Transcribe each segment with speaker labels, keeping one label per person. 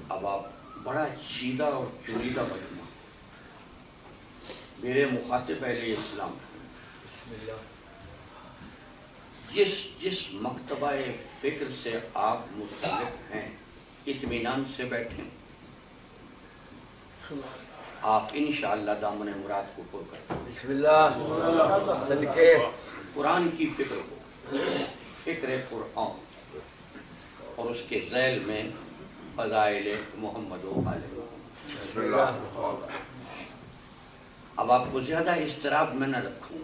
Speaker 1: اب آپ بڑا چیدہ اور چنیدہ مجموعہ. میرے مخاطب اہل اسلام جس مکتبہ فکر سے آپ متعلق ہیں اطمینان سے بیٹھیں. آپ انشاءاللہ دامن مراد کو پر کریں.
Speaker 2: بسم اللہ صدقے
Speaker 1: قرآن کی فکر کو، فکر قرآن، اور اس کے ذیل میں فضائل محمد و آل محمد. اب آپ کو زیادہ اضطراب میں نہ رکھوں،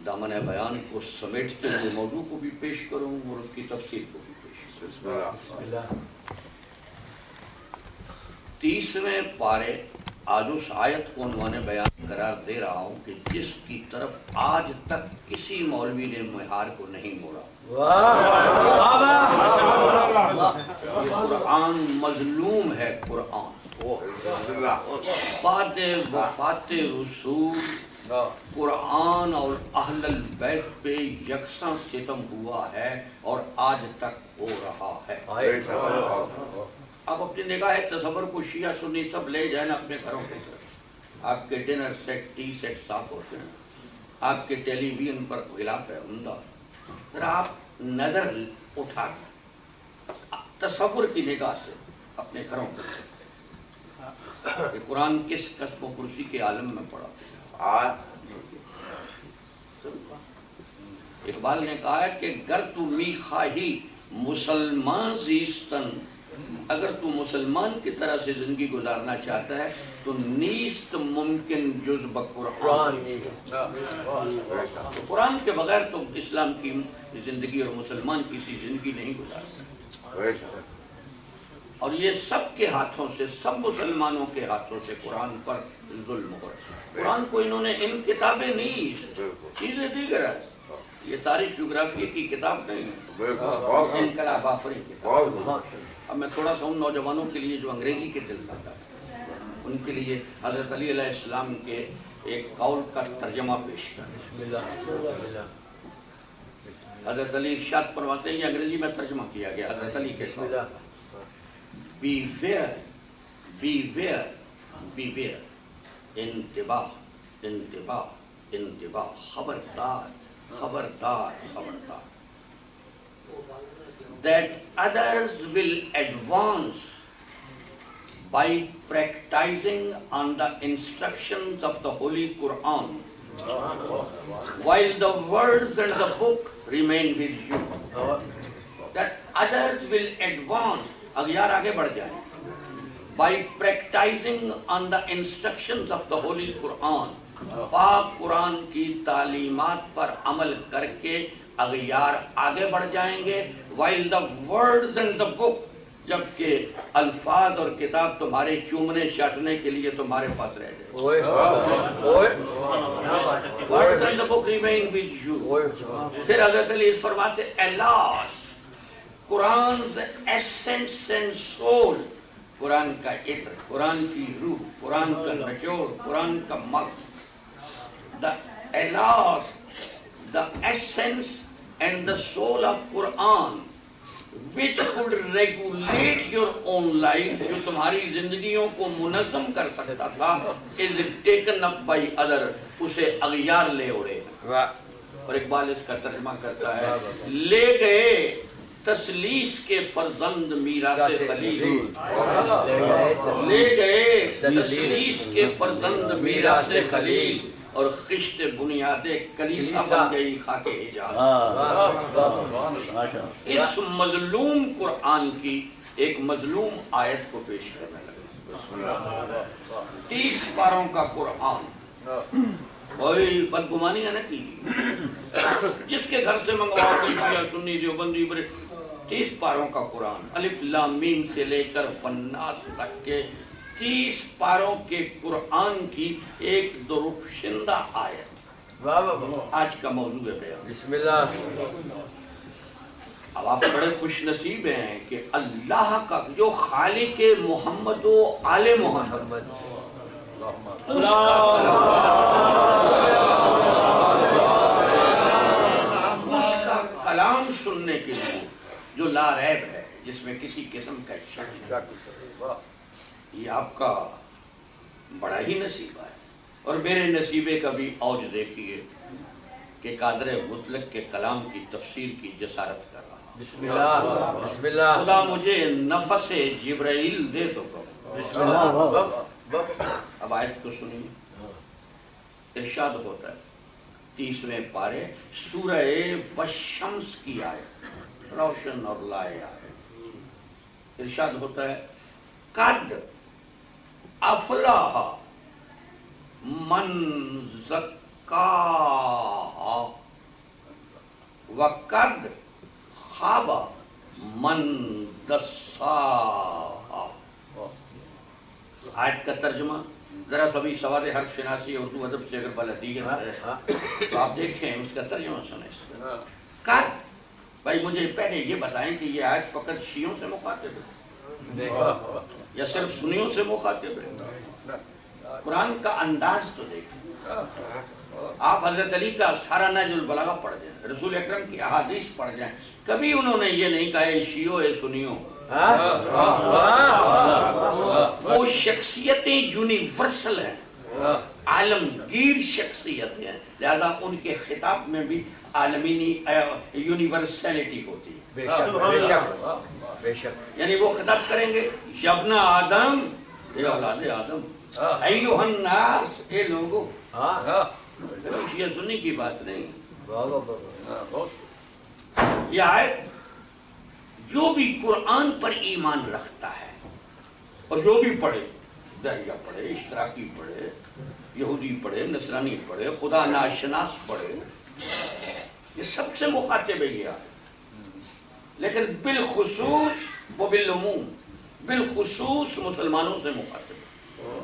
Speaker 1: دامن بیان کو سمیٹتے ہوئے موضوع کو بھی پیش کروں اور اس کی تفصیل کو بھی پیش کروں. 30ویں پارے آج اس آیت کو عنوان بیان قرار دے رہا ہوں کہ جس کی طرف آج تک کسی مولوی نے مہار کو نہیں موڑا. یہ قرآن مظلوم ہے. قرآن بعد وفات رسول قرآن اور اہل البیت پہ یکساں ستم ہوا ہے اور آج تک ہو رہا ہے. آپ اپنی نگاہ تصور کو شیعہ سنی سب لے جائیں اپنے گھروں کے طرف. آپ کے ڈنر سیٹ، ٹی سیٹ صاف ہوتے ہیں، آپ کے ٹیلی ویژن پر غلاف ہے عمدہ. پھر آپ نظر اٹھا تصور کی نگاہ سے اپنے گھروں کے طرف کہ قرآن کس قسم و کرسی کے عالم میں پڑا. اقبال نے کہا ہے کہ گر تو می خواہی مسلمان زیستن، اگر تو مسلمان کی طرح سے زندگی گزارنا چاہتا ہے تو نیست ممکن جز بقرآن. قرآن کے بغیر تو اسلام کی زندگی اور مسلمان کسی زندگی نہیں گزار سکتے. اور یہ سب کے ہاتھوں سے، سب مسلمانوں کے ہاتھوں سے قرآن پر ظلم ہو رہا ہے. قرآن کو انہوں نے ان کتابیں نہیں، چیزیں دیگر ہے. یہ تاریخ جغرافیہ کی کتاب نہیں ہے، انقلاب آفرین کتاب. اب میں تھوڑا سا ان نوجوانوں کے لیے جو انگریزی کے دل کرتا ہے ان کے لیے حضرت علی علیہ السلام کے ایک قول کا ترجمہ پیش کریں. حضرت علی ارشاد فرماتے ہیں، یہ انگریزی میں ترجمہ کیا گیا حضرت علی کے قول. Beware, beware, beware. انتباہ، انتباہ، انتباہ. خبردار، خبردار، خبردار. That others will advance by practicing on the instructions of the Holy Quran, while the words and the book remain with you. That others will advance, اغیار آگے بڑھ جائیں. By practicing on the instructions of the Holy Quran, پاک قرآن کی تعلیمات پر عمل کر کے اغیار آگے بڑھ جائیں گے. While the words and the book, جبکہ الفاظ اور کتاب تمہارے چومنے چاٹنے کے لیے تمہارے پاس رہ جائے. Words and the book remain with you. پھر حضرت علی فرماتے alas, قرآن's essence and soul، قرآن کا عطر، قرآن کی روح، قرآن کا نچوڑ، قرآن کا مغز. The alas, the essence and the soul of Quran which could regulate your own life، جو تمہاری زندگیوں کو منظم کر سکتا تھا، is taken up by other، اسے اغیار لے اڑے. اور اقبال اس کا ترجمہ کرتا ہے، لے گئے تسلیس کے فرزند میراث خلیل، لے گئے تسلیس کے فرزند میراث خلیل، اور خشت بنیاد کلیسا بن گئی خاک حجاز. اس مظلوم قرآن کی ایک مظلوم آیت کو پیش کرنے لگے. 30 پاروں کا قرآن. کوئی بدگمانی ہے نا کی، جس کے گھر سے منگواؤ کوئی شیعہ سنی دیوبندی 30 پاروں کا قرآن، الف لام میم سے لے کر والناس تک کے 30 پاروں کے قرآن کی ایک درپشندہ آیت آج کا موضوع ہے بیان.
Speaker 2: بسم اللہ.
Speaker 1: اب آپ بڑے خوش نصیب ہیں کہ اللہ کا جو خالق محمد و آل محمد اس کا کلام سننے کے لیے جو لا ریب ہے، جس میں کسی قسم کا شک نہیں. یہ آپ کا بڑا ہی نصیبہ ہے. اور میرے نصیبے کا بھی اوج دیکھیے کہ قادر مطلق کے کلام کی تفسیر کی جسارت کر رہا.
Speaker 2: بسم اللہ بسم اللہ.
Speaker 1: خدا مجھے نفس جبرائیل دے تو کرو.
Speaker 2: بسم اللہ.
Speaker 1: اب آیت کو سنیے. ارشاد ہوتا ہے 30ویں پارے سورہ والشمس کی آیت, روشن اور لائے آیت. ارشاد ہوتا ہے قد افلاح من زکاہا وقد خاب من دساہا. آیت کا ترجمہ ذرا سبھی سواد حرف شناسی اردو ادب سے اگر بلدیت ہے تو آپ دیکھیں اس کا ترجمہ سنیں. قد, بھائی مجھے پہلے یہ بتائیں کہ یہ آیت فقط شیعوں سے مخاطب ہے یا صرف سنیوں سے مخاطب ہے؟ قرآن کا انداز تو دیکھیں. آپ حضرت علی کا سارا نہج البلاغہ پڑھ جائیں, رسول اکرم کی احادیث پڑھ جائیں, کبھی انہوں نے یہ نہیں کہا اے شیعوں اے سنیوں. وہ شخصیتیں یونیورسل ہیں, عالمگیر شخصیت ہیں, لہذا ان کے خطاب میں بھی عالمینی یونیورسلٹی ہوتی ہے.
Speaker 2: بے شک بے شک بے شک.
Speaker 1: یعنی وہ خطاب کریں گے یابن آدم, اے اولاد آدم, ایھا الناس, اے لوگوں. یہ سننے کی بات نہیں. یہ آیت جو بھی قرآن پر ایمان رکھتا ہے اور جو بھی پڑھے, دہریہ پڑھے, اشتراکی پڑھے, یہودی پڑھے, نصرانی پڑھے, خدا ناشناس پڑھے, یہ سب سے مخاطب ہے یہ آیت. لیکن بالخصوص و بالعموم, بالخصوص مسلمانوں سے مخاطب ہے.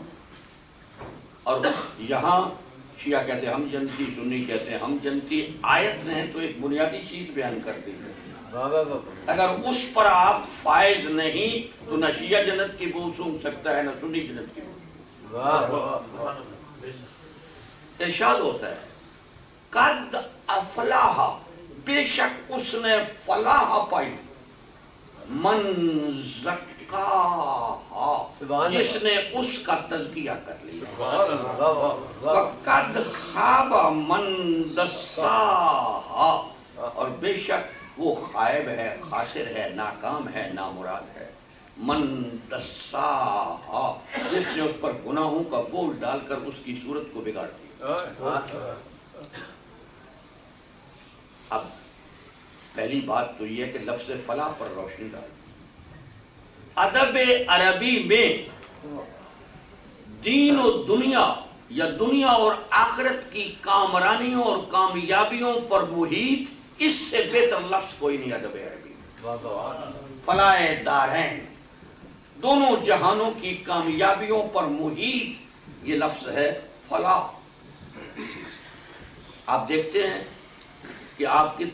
Speaker 1: اور یہاں شیعہ کہتے ہیں ہم جنتی, سنی کہتے ہیں ہم جنتی. آیت نے تو ایک بنیادی چیز بیان کر دی ہے, اگر اس پر آپ فائز نہیں تو نہ شیعہ جنت کی بو سونگ سکتا ہے نہ سنی جنت کی بو. ارشاد ہوتا ہے قد افلاح, بے شک اس نے فلاح پائی, من زکاہا, جس نے اس کا تزکیہ کر لیا, وقد خاب من دساہا, اور بے شک وہ خائب ہے, خاسر ہے, ناکام ہے, نامراد ہے. من دساہا, جس نے اس پر گناہوں کا بول ڈال کر اس کی صورت کو بگاڑ دیا. اب پہلی بات تو یہ کہ لفظ فلاح پر روشنی ڈال. ادب عربی میں دین و دنیا یا دنیا اور آخرت کی کامرانیوں اور کامیابیوں پر محیط, اس سے بہتر لفظ کوئی نہیں ادب عربی. فلاح دارین, دونوں جہانوں کی کامیابیوں پر محیط یہ لفظ ہے فلاح. آپ دیکھتے ہیں کہ آپ کی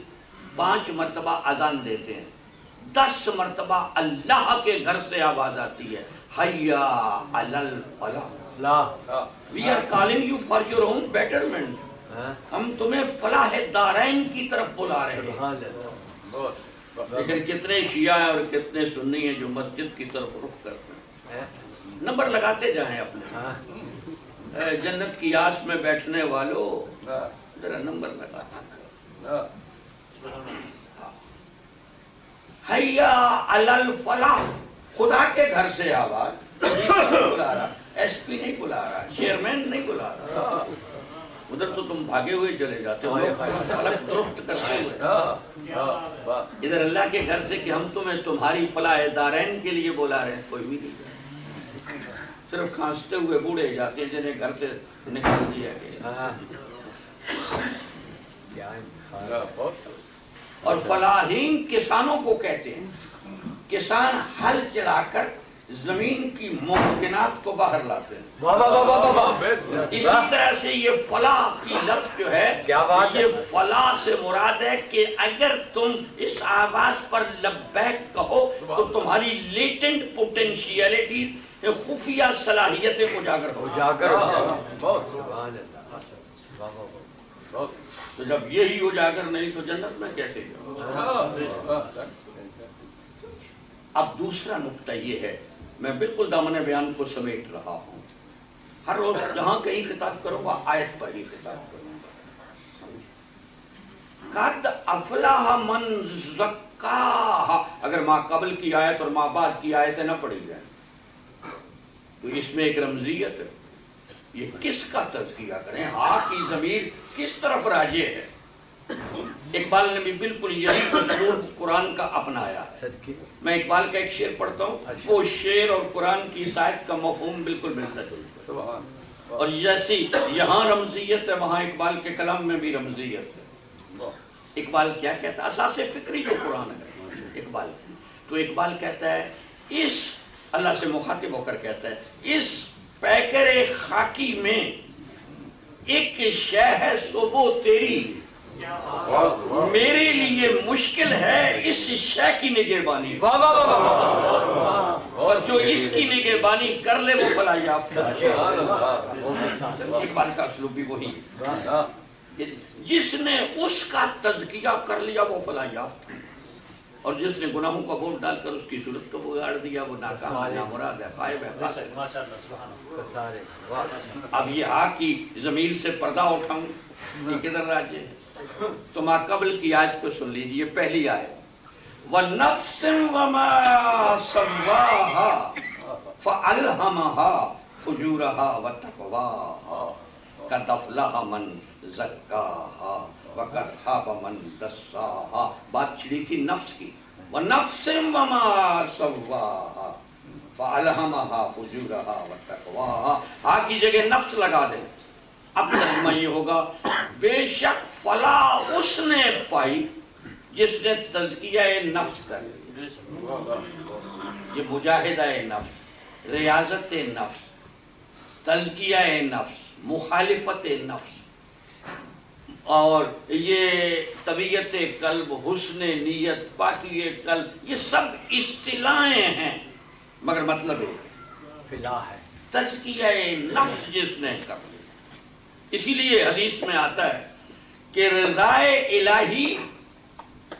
Speaker 1: 5 مرتبہ اذان دیتے ہیں, 10 مرتبہ اللہ کے گھر سے آواز آتی ہے حیا علی الفلاح. We are calling you for your own betterment. ہم تمہیں فلاح دارین کی طرف بلا رہے ہیں. لیکن کتنے شیعہ ہیں اور کتنے سنی ہیں جو مسجد کی طرف رخ کرتے ہیں. نمبر لگاتے جائیں اپنے, جنت کی آس میں بیٹھنے والوں ذرا نمبر لگاتے. حیا علی الفلاح, خدا کے گھر سے آواز, بلا رہا, ایس پی نہیں بلا رہا, چیئرمین نہیں بلا رہا, ادھر تو تم بھاگے ہوئے چلے جاتے ہو فلک درست کرتے ہوئے. ادھر اللہ کے گھر سے کہ ہم تمہیں تمہاری فلاح دارین کے لیے بلا رہے ہیں, کوئی بھی نہیں. صرف کھانستے ہوئے بوڑھے جاتے ہیں جنہیں گھر سے نکال دیا گیا. اور فلاحین کسانوں کو کہتے ہیں, کسان ہل چلا کر زمین کی ممکنات کو باہر لاتے ہیں. اسی طرح سے یہ فلاح کی لفظ جو ہے, یہ فلاح سے مراد ہے کہ اگر تم اس آواز پر لبیک کہو تو تمہاری لیٹنٹ پوٹینشیلٹی, خفیہ صلاحیتیں اجاگر ہو. تو جب یہی اجاگر نہیں تو جنت میں کیسے جاؤ. اب دوسرا نقطہ یہ ہے میں بالکل دامن بیان کو سمیٹ رہا ہوں. ہر روز جہاں کہیں خطاب کروں گا آیت پر ہی خطاب کروں گا. قد افلح من زکاہا، اگر ماں قبل کی آیت اور ماں بعد کی آیتیں نہ پڑھی جائیں تو اس میں ایک رمزیت ہے. یہ کس کا تذکیہ کریں؟ ہاں کی ضمیر کس طرف راجع ہے؟ اقبال نے بھی بالکل یہی اسلوب قرآن کا اپنایا ہے. میں اقبال کا ایک شعر پڑھتا ہوں، وہ شعر اور قرآن کی اس آیت کا مفہوم بالکل ملتا جلتا ہے. اور جیسی یہاں رمزیت ہے وہاں اقبال کے کلام میں بھی رمزیت ہے. اقبال کیا کہتا ہے؟ اساس فکری جو قرآن ہے اقبال، تو اقبال کہتا ہے اس اللہ سے مخاطب ہو کر کہتا ہے اس پیکر خاکی میں ایک شے ہے سو وہ تیری، میرے لیے مشکل ہے اس شے کی نگہبانی، اور جو اس کی نگہبانی کر لے وہ فلاح یافتہ ہے. اقبال کا اسلوب بھی وہی ہے، جس نے اس کا تزکیہ کر لیا وہ فلاح یافتہ ہے، اور جس نے گناہوں کا بوجھ ڈال کر اس کی صورت کو بگاڑ دیا وہ ناکام ہے، نامراد ہے، خائب ہے، خاسر. اب یہ ہاں کی ضمیر سے پردہ اٹھاؤں یہ کدھر راجع ہے؟ تو ماں قبل کی آیت کو سن لیجئے. پہلی آیت وَنَفْسٍ وَمَا سَوَّاهَا فَأَلْهَمَهَا فُجُورَهَا وَتَقْوَاهَا قَدْ أَفْلَحَ مَنْ زَكَّاهَا وَقَدْ خَابَ مَنْ دَسَّاهَا. بات چھڑی تھی نفس کی. وَنَفْسٍ وَمَا سَوَّاهَا فَأَلْهَمَهَا فُجُورَهَا وَتَقْوَاهَا. ہاں کی جگہ نفس لگا دیں. اب ترجمہ یہ ہوگا بے شک فلاح اس نے پائی جس نے تزکیہ نفس کر لی. یہ مجاہدہ نفس، ریاضت نفس، تزکیہ نفس، مخالفت نفس، اور یہ طبیعت قلب، حسن نیت، پاکی قلب، یہ سب اصطلاحیں ہیں مگر مطلب فلاح ہے. تزکیہ نفس جس نے کر لی. اسی لیے حدیث میں آتا ہے کہ رضائے الہی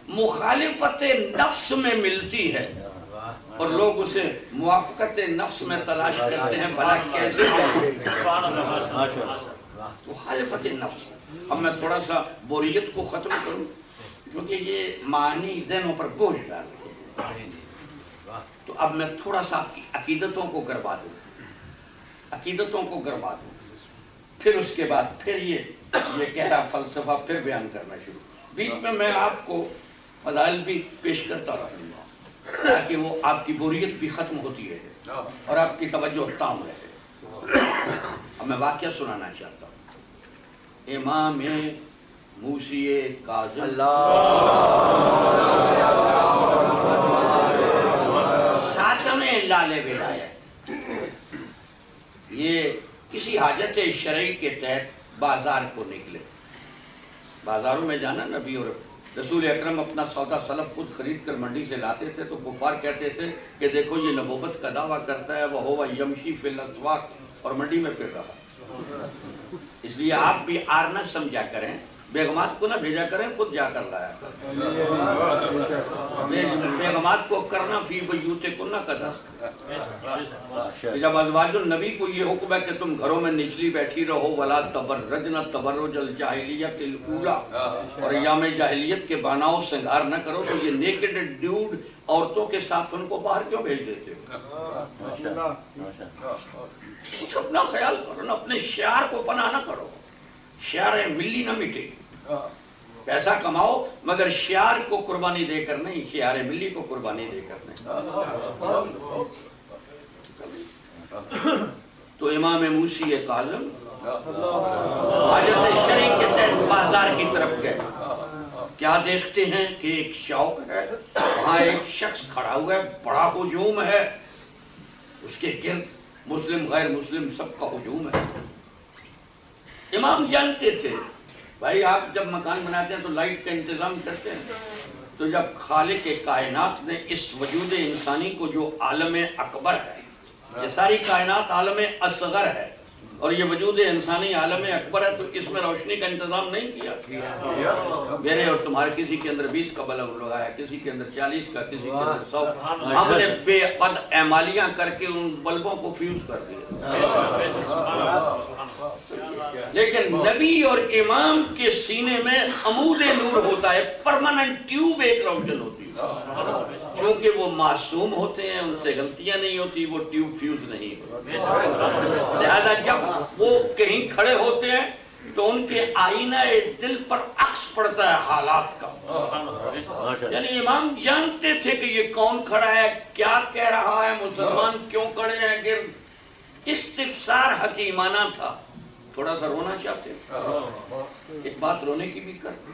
Speaker 1: مخالفت نفس میں ملتی ہے اور لوگ اسے موافقت نفس میں تلاش کرتے ہیں. بھلا کیسے؟ مخالفت نفس. اب میں تھوڑا سا بوریت کو ختم کروں کیونکہ یہ معنی ذہنوں پر بوجھ ڈال رہے ہیں. تو اب میں تھوڑا سا آپ کی عقیدتوں کو گربا دوں، عقیدتوں کو گربا دوں، پھر اس کے بعد پھر یہ گہرا فلسفہ پھر بیان کرنا شروع. بیچ میں میں آپ کو فضائل بھی پیش کرتا رہوں گا تاکہ وہ آپ کی بوریت بھی ختم ہوتی رہے اور آپ کی توجہ تام رہے. اب میں واقعہ سنانا چاہتا ہوں. امام موسی کاظم ساتم لال ولایت، یہ کسی حاجت شرعی کے تحت بازار کو نکلے. بازاروں میں جانا نبی اور رسول اکرم اپنا سودا سلف خود خرید کر منڈی سے لاتے تھے تو کفار کہتے تھے کہ دیکھو یہ نبوت کا دعویٰ کرتا ہے، وہ ہوا یمشی فی الاسواق، اور منڈی میں پھر رہا. اس لیے آپ بھی آر نہ سمجھا کریں، بیگمات کو نہ بھیجا کریں، خود جا کر لایا کریں. بیگمات کو کرنا فی بیوتکن قدر. جب ازواج النبی کو یہ حکم ہے کہ تم گھروں میں نچلی بیٹھی رہو، ولا تبرجن تبرج الجاہلیت الاولی، اور ایام جاہلیت کے باناؤ سنگار نہ کرو، تو یہ نیکڈ ڈیوڈ عورتوں کے ساتھ ان کو باہر کیوں بھیج دیتے ہو؟ کچھ اپنا خیال کرو نا، اپنے شعار کو پناہ نہ کرو. شعار ملی نہ مٹے. پیسہ کماؤ مگر شعار کو قربانی دے کر نہیں، شعار ملی کو قربانی دے کر نہیں. تو امام موسی کاظم حاجت شرعی کے تحت بازار کی طرف گئے. کیا دیکھتے ہیں کہ ایک شوق ہے، وہاں ایک شخص کھڑا ہوا ہے، بڑا ہجوم ہے، اس کے گرد مسلم غیر مسلم سب کا ہجوم ہے. امام جانتے تھے بھائی آپ جب مکان بناتے ہیں تو لائٹ کا انتظام کرتے ہیں، تو جب خالق کائنات نے اس وجود انسانی کو جو عالم اکبر ہے، یہ ساری کائنات عالم اصغر ہے، اور یہ وجود انسانی عالم اکبر ہے، تو اس میں روشنی کا انتظام نہیں کیا؟ میرے اور تمہارے کسی کے اندر 20 کا بلب لگایا، کسی کے اندر 40 کا، کسی کے اندر 100. ہم نے بے بد اعمالیاں کر کے ان بلبوں کو فیوز کر دیا. لیکن نبی اور امام کے سینے میں عمود نور ہوتا ہے، پرماننٹ ٹیوب ایک روشن ہوتی ہے، کیونکہ وہ معصوم ہوتے ہیں، ان سے غلطیاں نہیں ہوتی، وہ ٹیوب فیوز نہیں ہوتی. لہذا جب وہ کہیں کھڑے ہوتے ہیں تو ان کے آئینہ دل پر عکس پڑتا ہے حالات کا. یعنی امام جانتے تھے کہ یہ کون کھڑا ہے، کیا کہہ رہا ہے، مسلمان کیوں کھڑے ہیں گرد. استفسار حکیمانہ تھا. تھوڑا سا رونا چاہتے ہیں، ایک بات رونے کی بھی کرتے.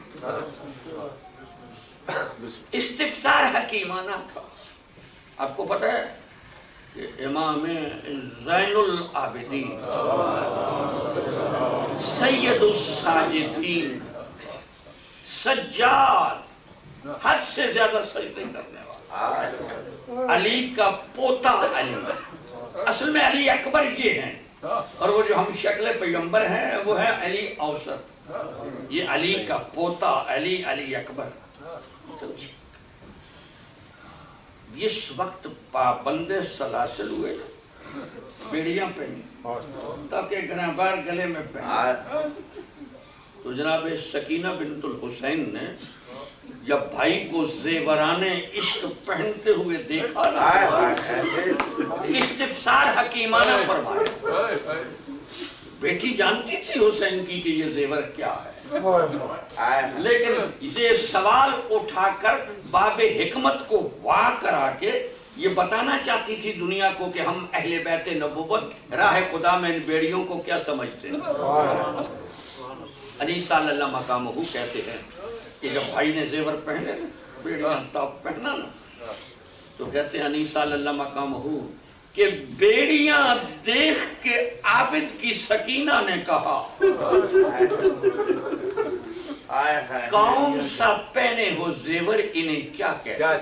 Speaker 1: استفسار حکیمانہ تھا. آپ کو پتہ ہے کہ امام زین العابدین سید الساجدین سجاد، حد سے زیادہ سجدے کرنے والا، علی کا پوتا علی، اصل میں علی اکبر یہ ہیں، اور وہ جو ہم شکل پیغمبر ہیں وہ ہے علی اوسط. یہ علی کا پوتا علی، علی اکبر. اس وقت پابند سلاسل ہوئے، بیڑیاں پہنی تاکہ گنہگار گلے میں پہنے. تو جناب سکینہ بنت الحسین نے جب بھائی کو زیوران عشق پہنتے ہوئے دیکھا نا، استفسار حکیمانہ فرمایا. بیٹی جانتی تھی حسین کی کہ یہ زیور کیا ہے، لیکن یہ سوال اٹھا کر باب حکمت کو وا کرا کے یہ بتانا چاہتی تھی دنیا کو کہ ہم اہل بیت نبوت راہ خدا میں ان بیڑیوں کو کیا سمجھتے ہیں. علی صلی اللہ مقامہ کہتے ہیں کہ جب بھائی نے زیور پہنے بیڑیاں تاب پہنا نا، تو کہتے ہیں علی صلی اللہ مقامہ کہ بیڑیاں دیکھ کے عابد کی سکینہ نے کہا کون سا پہنے ہو زیور انہیں کیا کہتے ہیں.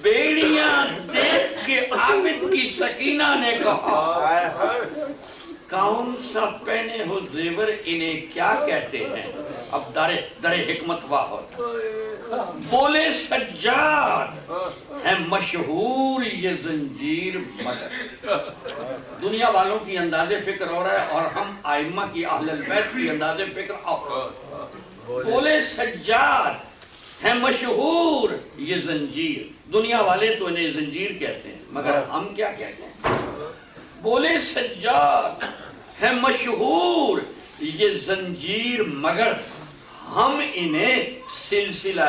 Speaker 1: بیڑیاں دیکھ کے عابد کی سکینہ نے کہا کون سا پہنے ہو زیور انہیں کیا کہتے ہیں. اب در حکمت واہ بولے سجاد ہے مشہور یہ زنجیر مگر. دنیا والوں کی انداز فکر ہو رہا ہے اور ہم ائمہ کی اہل البیت کی انداز فکر اور. بولے سجاد ہے مشہور یہ زنجیر. دنیا والے تو انہیں زنجیر کہتے ہیں مگر ہم کیا کہتے ہیں. بولے سجاد ہے مشہور یہ زنجیر مگر ہم انہیں سلسلہ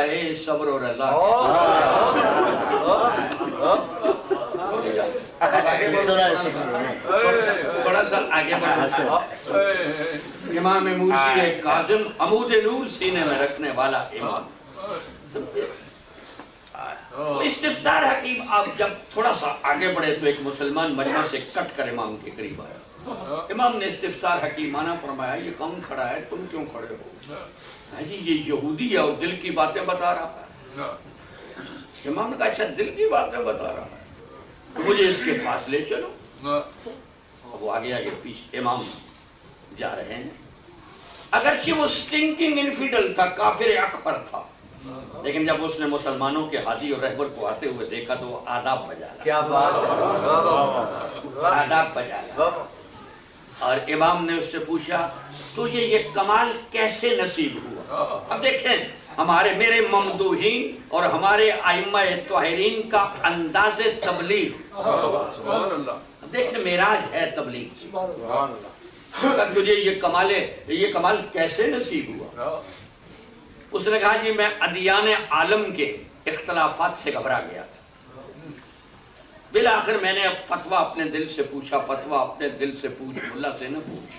Speaker 1: صبر و رضا. بڑا سا آگے بڑھا. امام موسی کاظم عمود نور سینے میں رکھنے والا امام. استفسار حکیم. آپ جب تھوڑا سا آگے بڑھے تو ایک مسلمان مجمع سے کٹ کر امام کے قریب آیا. امام نے استفسار حکیمانہ فرمایا یہ کون کھڑا ہے، تم کیوں کھڑے ہو؟ جی یہ یہودی ہے اور دل کی باتیں بتا رہا ہے. امام نے کہا اچھا دل کی باتیں بتا رہا ہے تو مجھے اس کے پاس لے چلو. اب وہ آگے آگے پیچھے امام جا رہے ہیں. اگرچہ وہ سٹنکنگ انفیڈل تھا، کافر اکبر تھا، لیکن جب اس نے مسلمانوں کے حاجی اور رہبر کو آتے ہوئے دیکھا تو وہ آداب بجا لا.
Speaker 2: کیا بات ہے،
Speaker 1: آداب بجا لا. اور امام نے اس سے پوچھا تجھے یہ کمال کیسے نصیب ہوا؟ اب دیکھیں ہمارے میرے ممدوحین اور ہمارے ائمہ طاہرین کا انداز تبلیغ. دیکھیں معراج ہے تبلیغ. تجھے یہ کمال کیسے نصیب ہوا؟ اس نے کہا جی میں ادیان عالم کے اختلافات سے گھبرا گیا تھا. بالآخر میں نے اب فتویٰ اپنے دل سے پوچھا. فتویٰ اپنے دل سے پوچھ، ملا سے نہ پوچھ.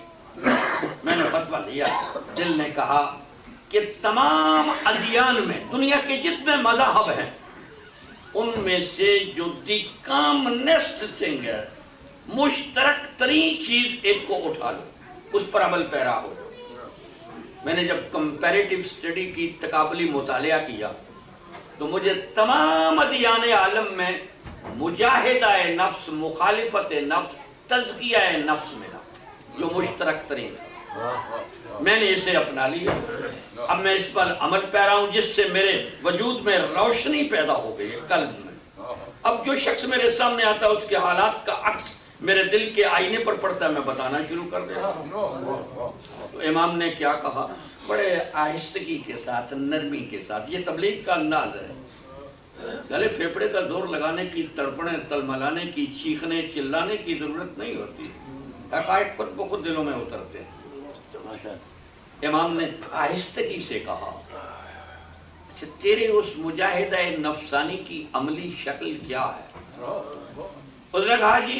Speaker 1: میں نے فتویٰ لیا. دل نے کہا کہ تمام ادیان میں دنیا کے جتنے مذاہب ہیں ان میں سے جو دی کامنسٹ تھنگ ہے، مشترک ترین چیز ایک کو اٹھا لو، اس پر عمل پیرا ہو. میں نے جب کمپیریٹیو سٹڈی کی، تقابلی مطالعہ کیا تو مجھے تمام ادیان عالم میں مجاہدہ نفس، مخالفت نفس، تزکیہ نفس میرا جو مشترک ترین میں نے اسے اپنا لیا. اب میں اس پر عمل پیرا ہوں جس سے میرے وجود میں روشنی پیدا ہو گئی ہے قلب میں. اب جو شخص میرے سامنے آتا ہے اس کے حالات کا عکس میرے دل کے آئینے پر پڑتا ہے، میں بتانا شروع کر دیتا ہوں. تو امام نے کیا کہا بڑے آہستگی کے ساتھ، نرمی کے ساتھ، یہ تبلیغ کا انداز ہے. گلے پھیپڑے کا زور لگانے کی، تڑپنے تلملانے کی، چیخنے چلانے کی ضرورت نہیں ہوتی. حقائق خود بخود دلوں میں اترتے ہیں. امام نے آہستگی سے کہا اچھا تیرے اس مجاہدہ نفسانی کی عملی شکل کیا ہے؟ اس نے کہا جی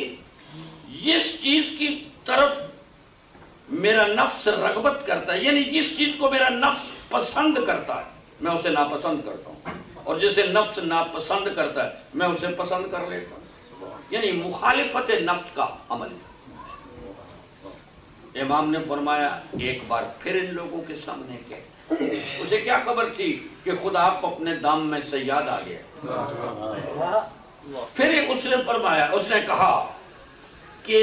Speaker 1: جس چیز کی طرف میرا نفس رغبت کرتا ہے، یعنی جس چیز کو میرا نفس پسند کرتا ہے میں اسے ناپسند کرتا ہوں، اور جسے نفس ناپسند کرتا ہے میں اسے پسند کر لیتا ہوں. یعنی مخالفت نفس کا عمل. امام نے فرمایا ایک بار پھر ان لوگوں کے سامنے کیا. اسے کیا خبر تھی کہ خدا آپ اپنے دام میں صیاد آ گیا. پھر اس نے فرمایا، اس نے کہا کہ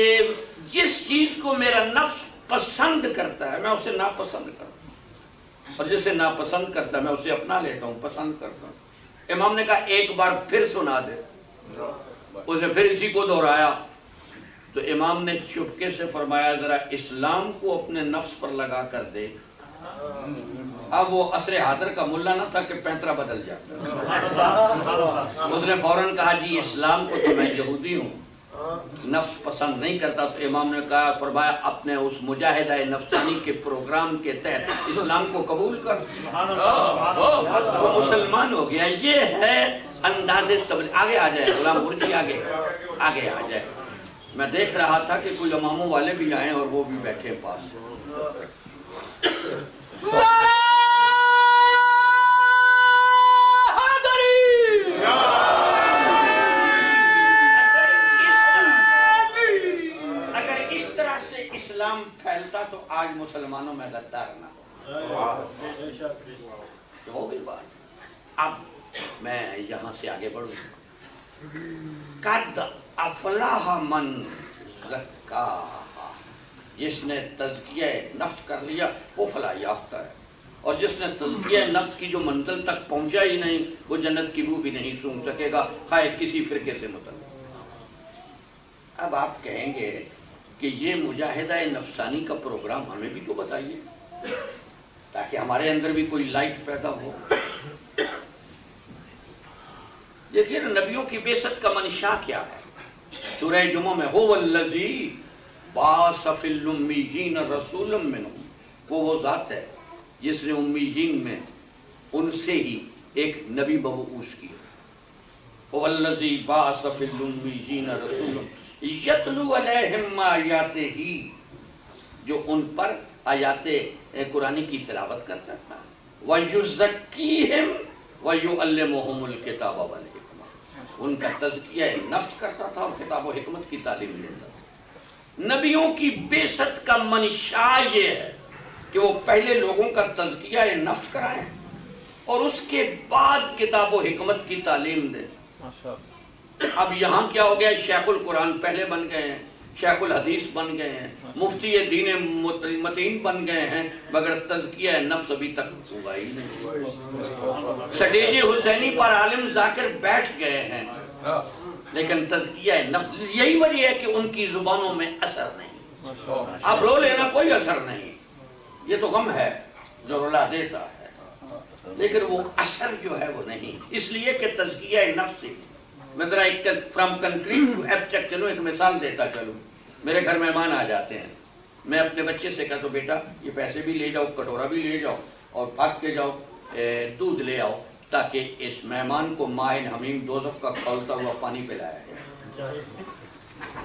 Speaker 1: جس چیز کو میرا نفس پسند کرتا ہے میں اسے ناپسند کرتا ہوں، اور جسے ناپسند کرتا ہے میں اسے اپنا لیتا ہوں، پسند کرتا ہوں. امام نے کہا ایک بار پھر سنا دے. اس نے پھر اسی کو دہرایا. تو امام نے چپکے سے فرمایا ذرا اسلام کو اپنے نفس پر لگا کر دے. اب وہ عصر حاضر کا ملا نہ تھا کہ پینترا بدل جائے. اس نے فوراً کہا جی اسلام کو تو میں یہودی ہوں، نفس پسند نہیں کرتا. تو امام نے کہا فرمایا اپنے اس مجاہدہ نفسانی کے پروگرام کے تحت اسلام کو قبول کر، وہ مسلمان ہو گیا. یہ ہے انداز تبلیغ. آگے آ جائے غلام برجی، آگے آ جائے. میں دیکھ رہا تھا کہ کوئی اماموں والے بھی آئے اور وہ بھی بیٹھے پاس. اگر اس طرح سے اسلام پھیلتا تو آج مسلمانوں میں غدار نہ ہو گئی بات. اب میں یہاں سے آگے بڑھوں. قد افلاح من زکاہا، جس نے تزکیہ نفس کر لیا وہ فلاح یافتہ ہے، اور جس نے تزکیہ نفس کی جو منزل تک پہنچا ہی نہیں وہ جنت کی بو بھی نہیں سونگھ سکے گا، خواہ کسی فرقے سے متعلق. اب آپ کہیں گے کہ یہ مجاہدہ نفسانی کا پروگرام ہمیں بھی تو بتائیے تاکہ ہمارے اندر بھی کوئی لائٹ پیدا ہو. دیکھیے نبیوں کی بعثت کا منشا کیا ہے. سورہ جمعہ میں هو الذی بعث فی الامیین رسولا منہم، وہ ذات ہے جس نے امیین میں ان سے ہی ایک نبی مبعوث کیا. هو الذی بعث فی الامیین رسولا یتلو علیہم آیاتہ، جو ان پر آیات قرآنی کی تلاوت کرتا تھا. وَيُزَكِّيهِمْ وَيُعَلِّمُهُمُ الْكِتَابَ وَالْحِکْمَةَ، ان کا تزکیہ نفس کرتا تھا اور کتاب و حکمت کی تعلیم دیتا تھا. نبیوں کی بعثت کا منشا یہ ہے کہ وہ پہلے لوگوں کا تزکیہ نفس کرائیں اور اس کے بعد کتاب و حکمت کی تعلیم دیں. اب یہاں کیا ہو گیا، شیخ القرآن پہلے بن گئے ہیں، شیخ الحدیث بن گئے ہیں، مفتی دین متین بن گئے ہیں، مگر تزکیہ نفس ابھی تک ہوا ہی نہیں. سٹیج حسینی پر عالم ذاکر بیٹھ گئے ہیں لیکن تزکیہ نفس، یہی وجہ ہے کہ ان کی زبانوں میں اثر نہیں. اب رو لینا کوئی اثر نہیں، یہ تو غم ہے جو رلا دیتا ہے، لیکن وہ اثر جو ہے وہ نہیں، اس لیے کہ تزکیہ نفس. میں ذرا ایک فرام کنکریٹ ٹو ایبسٹریکٹ چلوں، ایک مثال دیتا چلوں. میرے گھر مہمان آ جاتے ہیں، میں اپنے بچے سے کہتا ہوں بیٹا یہ پیسے بھی لے جاؤ، کٹورا بھی لے جاؤ، اور بھاگ کے جاؤ دودھ لے آؤ تاکہ اس مہمان کو ماء حمیم دوزخ کا کھولتا ہوا پانی پلایا جائے.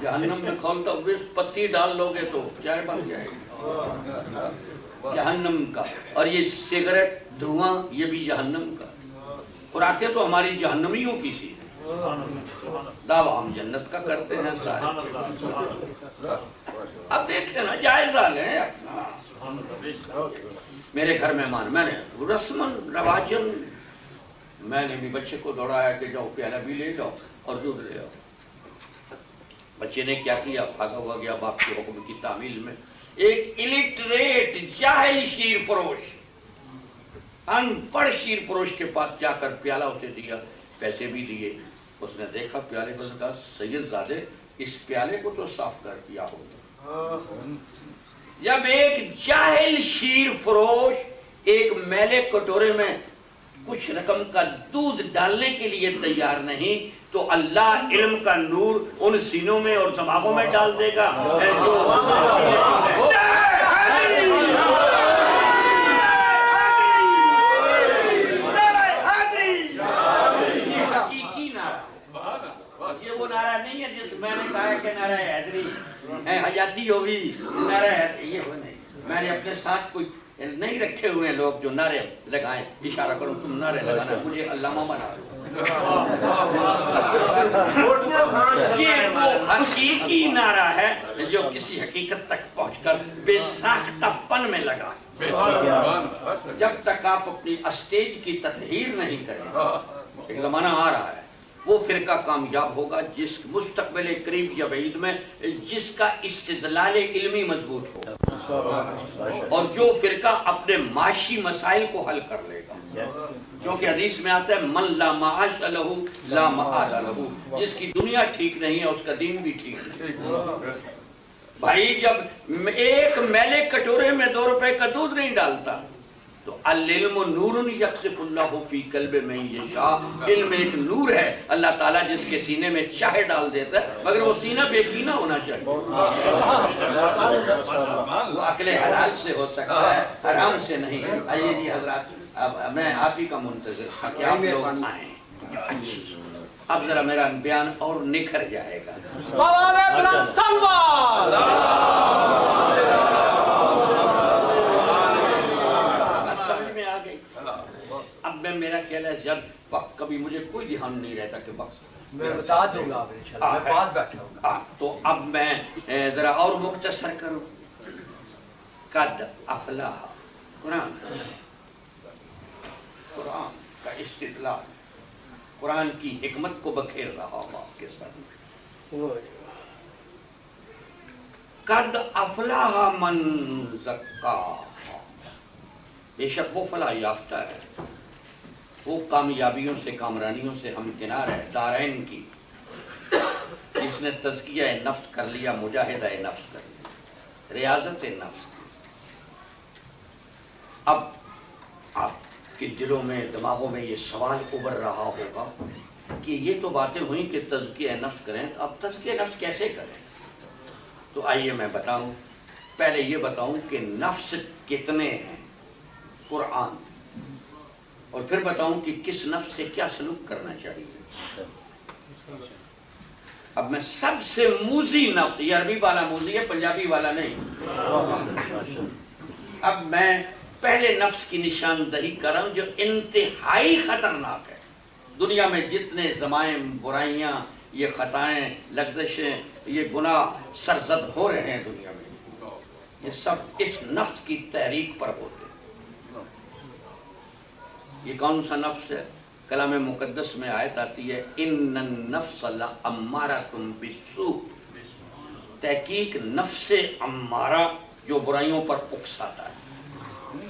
Speaker 1: جہنم میں کھولتا ہوئے پتی ڈال لو گے تو چائے بن جائے گی جہنم کا. اور یہ سگریٹ دھواں یہ بھی جہنم کا. خوراکیں تو ہماری جہنمیوں کی سی، دعویٰ ہم جنت کا کرتے ہیں سارے. اب دیکھیں نا، جائزہ لیں اپنا. میرے گھر مہمان، میں نے رسمن رواجن میں نے بھی بچے کو دوڑایا کہ جاؤ پیالہ بھی لے جاؤ. اور دودھ لے آؤ. بچے نے کیا کیا؟ بھاگا ہوا گیا باپ کے حکم کی تعمیل میں. ایک الٹریٹ جاہل شیر فروش، ان پڑھ شیر فروش کے پاس جا کر پیالہ اسے دیا، پیسے بھی دیے. اس نے دیکھا پیالے کو، کہا سید زادے اس پیالے کو تو صاف کر دیا ہوگا. جب ایک جاہل شیر فروش ایک میلے کٹورے میں کچھ رقم کا دودھ ڈالنے کے لیے تیار نہیں، تو اللہ علم کا نور ان سینوں میں اور دماغوں میں ڈال دے گا. حقیقی نعرہ، یہ وہ نعرہ نہیں ہے جس میں نے کہا کہ نعرہ حیدری حیاتی ہوگی، نعرہ یہ وہ نہیں. میں نے اپنے ساتھ کوئی نہیں رکھے ہوئے ہیں لوگ جو نعرے لگائیں، اشارہ کروں تم نعرے لگانا، مجھے علامہ بنا دو. یہ وہ حقیقی نعرہ ہے جو کسی حقیقت تک پہنچ کر بے ساختہ پن میں لگا. جب تک آپ اپنی اسٹیج کی تطہیر نہیں کریں، ایک زمانہ آ رہا ہے وہ فرقہ کامیاب ہوگا جس مستقبل قریب یا بعید میں جس کا استدلال علمی مضبوط ہو، اور جو فرقہ اپنے معاشی مسائل کو حل کر لے گا. کیونکہ حدیث میں آتا ہے من لا معاش لہو لا معال لہو، جس کی دنیا ٹھیک نہیں ہے اس کا دین بھی ٹھیک نہیں. بھائی جب ایک میلے کٹورے میں 2 روپے کا دودھ نہیں ڈالتا تو العلم نور یقذف اللہ فی قلب من یشاء، علم ایک نور ہے اللہ تعالیٰ جس کے سینے میں چاہے ڈال دیتا ہے، مگر وہ سینہ بے کینہ ہونا چاہیے. وہ عقل حلال سے ہو سکتا ہے، حرام سے نہیں. آئیے جی حضرات، اب میں آپ ہی کا منتظر تھا کہ آپ لوگ آئیں. اب ذرا میرا بیان اور نکھر جائے گا. اب میں میرا خیال ہے جب وقت کبھی مجھے کوئی دھیان نہیں رہتا کہ وقت
Speaker 3: میں بتا دوں گا انشاءاللہ، میں پاس بیٹھا ہوں.
Speaker 1: تو اب میں ذرا اور مختصر کروں. قد افلاح، قرآن کا استدلال، قرآن کی حکمت کو بکھیر رہا ہوں آپ کے ساتھ. قد افلاح من زکاہا، بے شک وہ فلاح یافتہ ہے، وہ کامیابیوں سے کامرانیوں سے ہمکنار ہے، دارین کی، جس نے تزکیہ نفس کر لیا، مجاہدہ نفس کر لیا، ریاضت نفس کی. اب آپ کے دلوں میں دماغوں میں یہ سوال ابھر رہا ہوگا کہ یہ تو باتیں ہوئیں کہ تزکیہ نفس کریں، اب تزکیہ نفس کیسے کریں؟ تو آئیے میں بتاؤں. پہلے یہ بتاؤں کہ نفس کتنے ہیں قرآن، اور پھر بتاؤں کہ کس نفس سے کیا سلوک کرنا چاہیے. اب میں سب سے موذی نفس، یہ عربی والا موذی ہے، پنجابی والا نہیں. اب میں پہلے نفس کی نشاندہی کر رہا ہوں جو انتہائی خطرناک ہے. دنیا میں جتنے ضمائم، برائیاں، یہ خطائیں، لغزشیں، یہ گناہ سرزد ہو رہے ہیں دنیا میں، یہ سب اس نفس کی تحریک پر ہوتے ہیں. یہ کون سا نفس ہے؟ کلام مقدس میں آیت آتی ہے ان النفس لامارۃ بالسوء، تحقیق نفس امارہ جو برائیوں پر اکساتا ہے.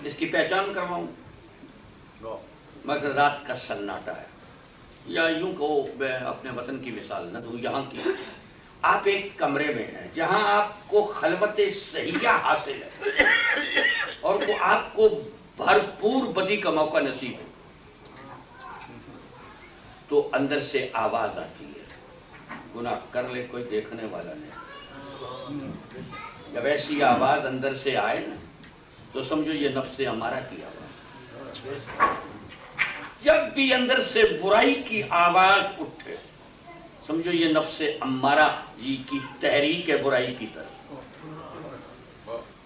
Speaker 1: اس کی پہچان کرواؤں؟ مگر رات کا سناٹا ہے، یا یوں کہو میں اپنے وطن کی مثال نہ دوں، یہاں کی. آپ ایک کمرے میں ہیں جہاں آپ کو خلوت صحیحہ حاصل ہے اور وہ آپ کو بھرپور بدی کا موقع نصیب ہے، تو اندر سے آواز آتی ہے گناہ کر لے کوئی دیکھنے والا نہیں. جب ایسی آواز اندر سے آئے نا تو سمجھو یہ نفس امارہ کی آواز. جب بھی اندر سے برائی کی آواز اٹھے سمجھو یہ نفس امارہ کی تحریک ہے برائی کی طرف.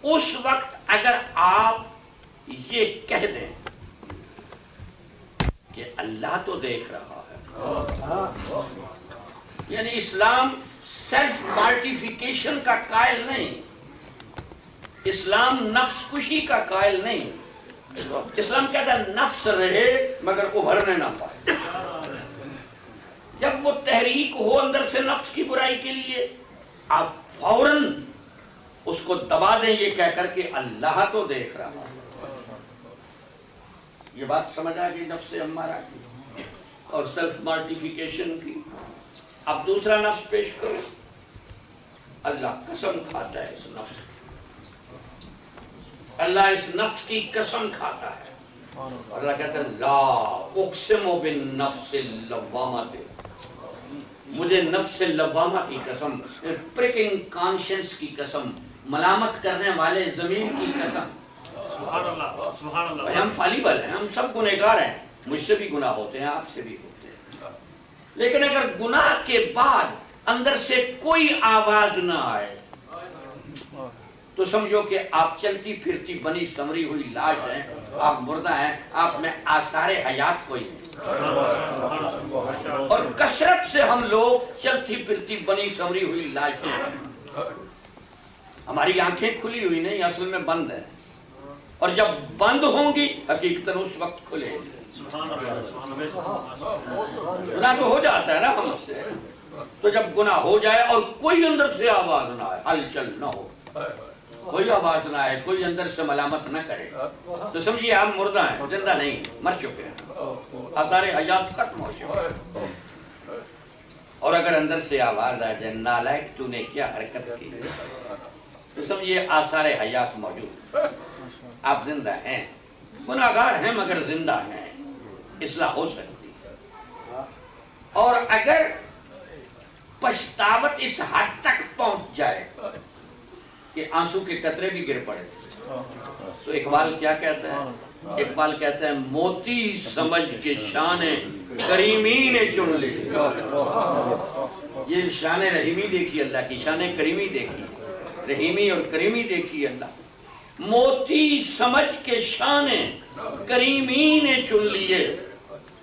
Speaker 1: اس وقت اگر آپ یہ کہہ دیں کہ اللہ تو دیکھ رہا ہے، یعنی اسلام سیلف مارٹیفیکیشن کا قائل نہیں، اسلام نفس کشی کا قائل نہیں. اسلام کہتا ہے نفس رہے مگر ابھرنے نہ پائے. جب وہ تحریک ہو اندر سے نفس کی برائی کے لیے، آپ فوراً اس کو دبا دیں یہ کہہ کر کہ اللہ تو دیکھ رہا ہے۔ یہ بات سمجھ آ گئی نفس امارہ کی اور سیلف مارٹیفیکیشن کی۔ اب دوسرا نفس پیش کرو۔ اللہ قسم کھاتا ہے اس نفس کی، اللہ اس نفس کی قسم کھاتا ہے۔ اللہ کہتا ہے لا اقسم بالنفس اللوامۃ، مجھے نفس لوامہ کی قسم، پریکنگ کانشنس کی قسم، ملامت کرنے والے ضمیر کی قسم۔
Speaker 2: سبحان اللہ، سبحان اللہ۔
Speaker 1: ہم فالیبل ہیں، ہم سب گنہگار ہیں، مجھ سے بھی گناہ ہوتے ہیں، آپ سے بھی ہوتے ہیں، لیکن اگر گناہ کے بعد اندر سے کوئی آواز نہ آئے تو سمجھو کہ آپ چلتی پھرتی بنی سمری ہوئی لاش ہیں، آپ مردہ ہیں، آپ میں آثار حیات کوئی نہیں۔ اور کثرت سے ہم لوگ چلتی پھرتی بنی سمری ہوئی لاش ہیں، ہماری آنکھیں کھلی ہوئی نہیں، اصل میں بند ہیں، اور جب بند ہوں گی حقیقتاً اس وقت کھلے گی۔ گناہ تو ہو جاتا ہے نا ہم سے، تو جب گناہ ہو جائے اور کوئی اندر سے آواز نہ آئے، ہلچل نہ ہو، کوئی آواز نہ آئے، کوئی اندر سے ملامت نہ کرے، تو سمجھیے ہم مردہ ہیں، زندہ نہیں، مر چکے ہیں، آثار حیات ختم ہو چکے ہیں۔ اور اگر اندر سے آواز آ جائے نالائق تو نے کیا حرکت کی، تو سمجھیے آثار حیات موجود، آپ زندہ ہیں، گناہگار ہیں مگر زندہ ہیں، اصلاح ہو سکتی ہے۔ اور اگر پچھتاوت اس حد تک پہنچ جائے کہ آنسو کے قطرے بھی گر پڑے تو اقبال کیا کہتا ہے؟ اقبال کہتا ہے موتی سمجھ کے شان کریمی نے چن لی۔ یہ شان رحیمی دیکھی اللہ کی، شان کریمی دیکھی، رحیمی اور کریمی دیکھی اللہ۔ موتی سمجھ کے شان کریمی نے چن لیے،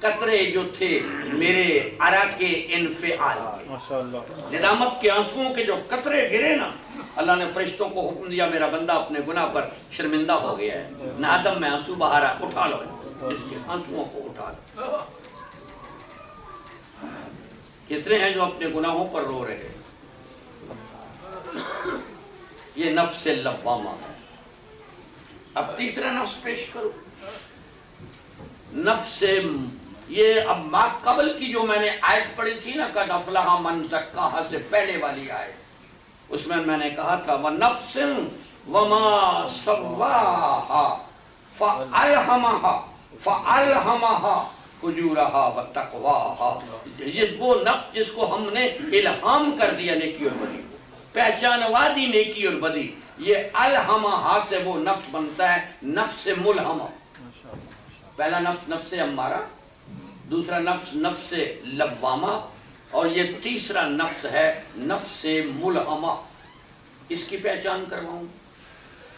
Speaker 1: قطرے جو تھے میرے عرا کے انفعال کے، ندامت کے آنسوؤں کے جو قطرے گرے نا، اللہ نے فرشتوں کو حکم دیا میرا بندہ اپنے گناہ پر شرمندہ ہو گیا ہے، نادم میں آنسو بہارا، اٹھا لو اس کے آنسوؤں کو اٹھا لو۔ کتنے ہیں جو اپنے گناہوں پر رو رہے ہیں؟ یہ نفس لوامہ ہے۔ اب تیسرا نفس پیش کرو، نفس یہ اب ما قبل کی جو میں نے آیت پڑھی تھی نا، قد افلح من زکاہا سے پہلے والی آیت، اس میں نے کہا تھا وَنَفْسٍ وَمَا سَوَّاهَا فَأَلْهَمَهَا فُجُورَهَا وَتَقْوَاهَا، جس وہ نفس جس کو ہم نے الہام کر دیا نیکی اور بدی، پہچانوا دی نیکی اور بدی، یہ الہمہا سے وہ نفس بنتا ہے نفس ملہمہ۔ پہلا نفس نفس امارہ، دوسرا نفس نفس لوامہ، اور یہ تیسرا نفس ہے نفس ملہمہ۔ اس کی پہچان کرواؤں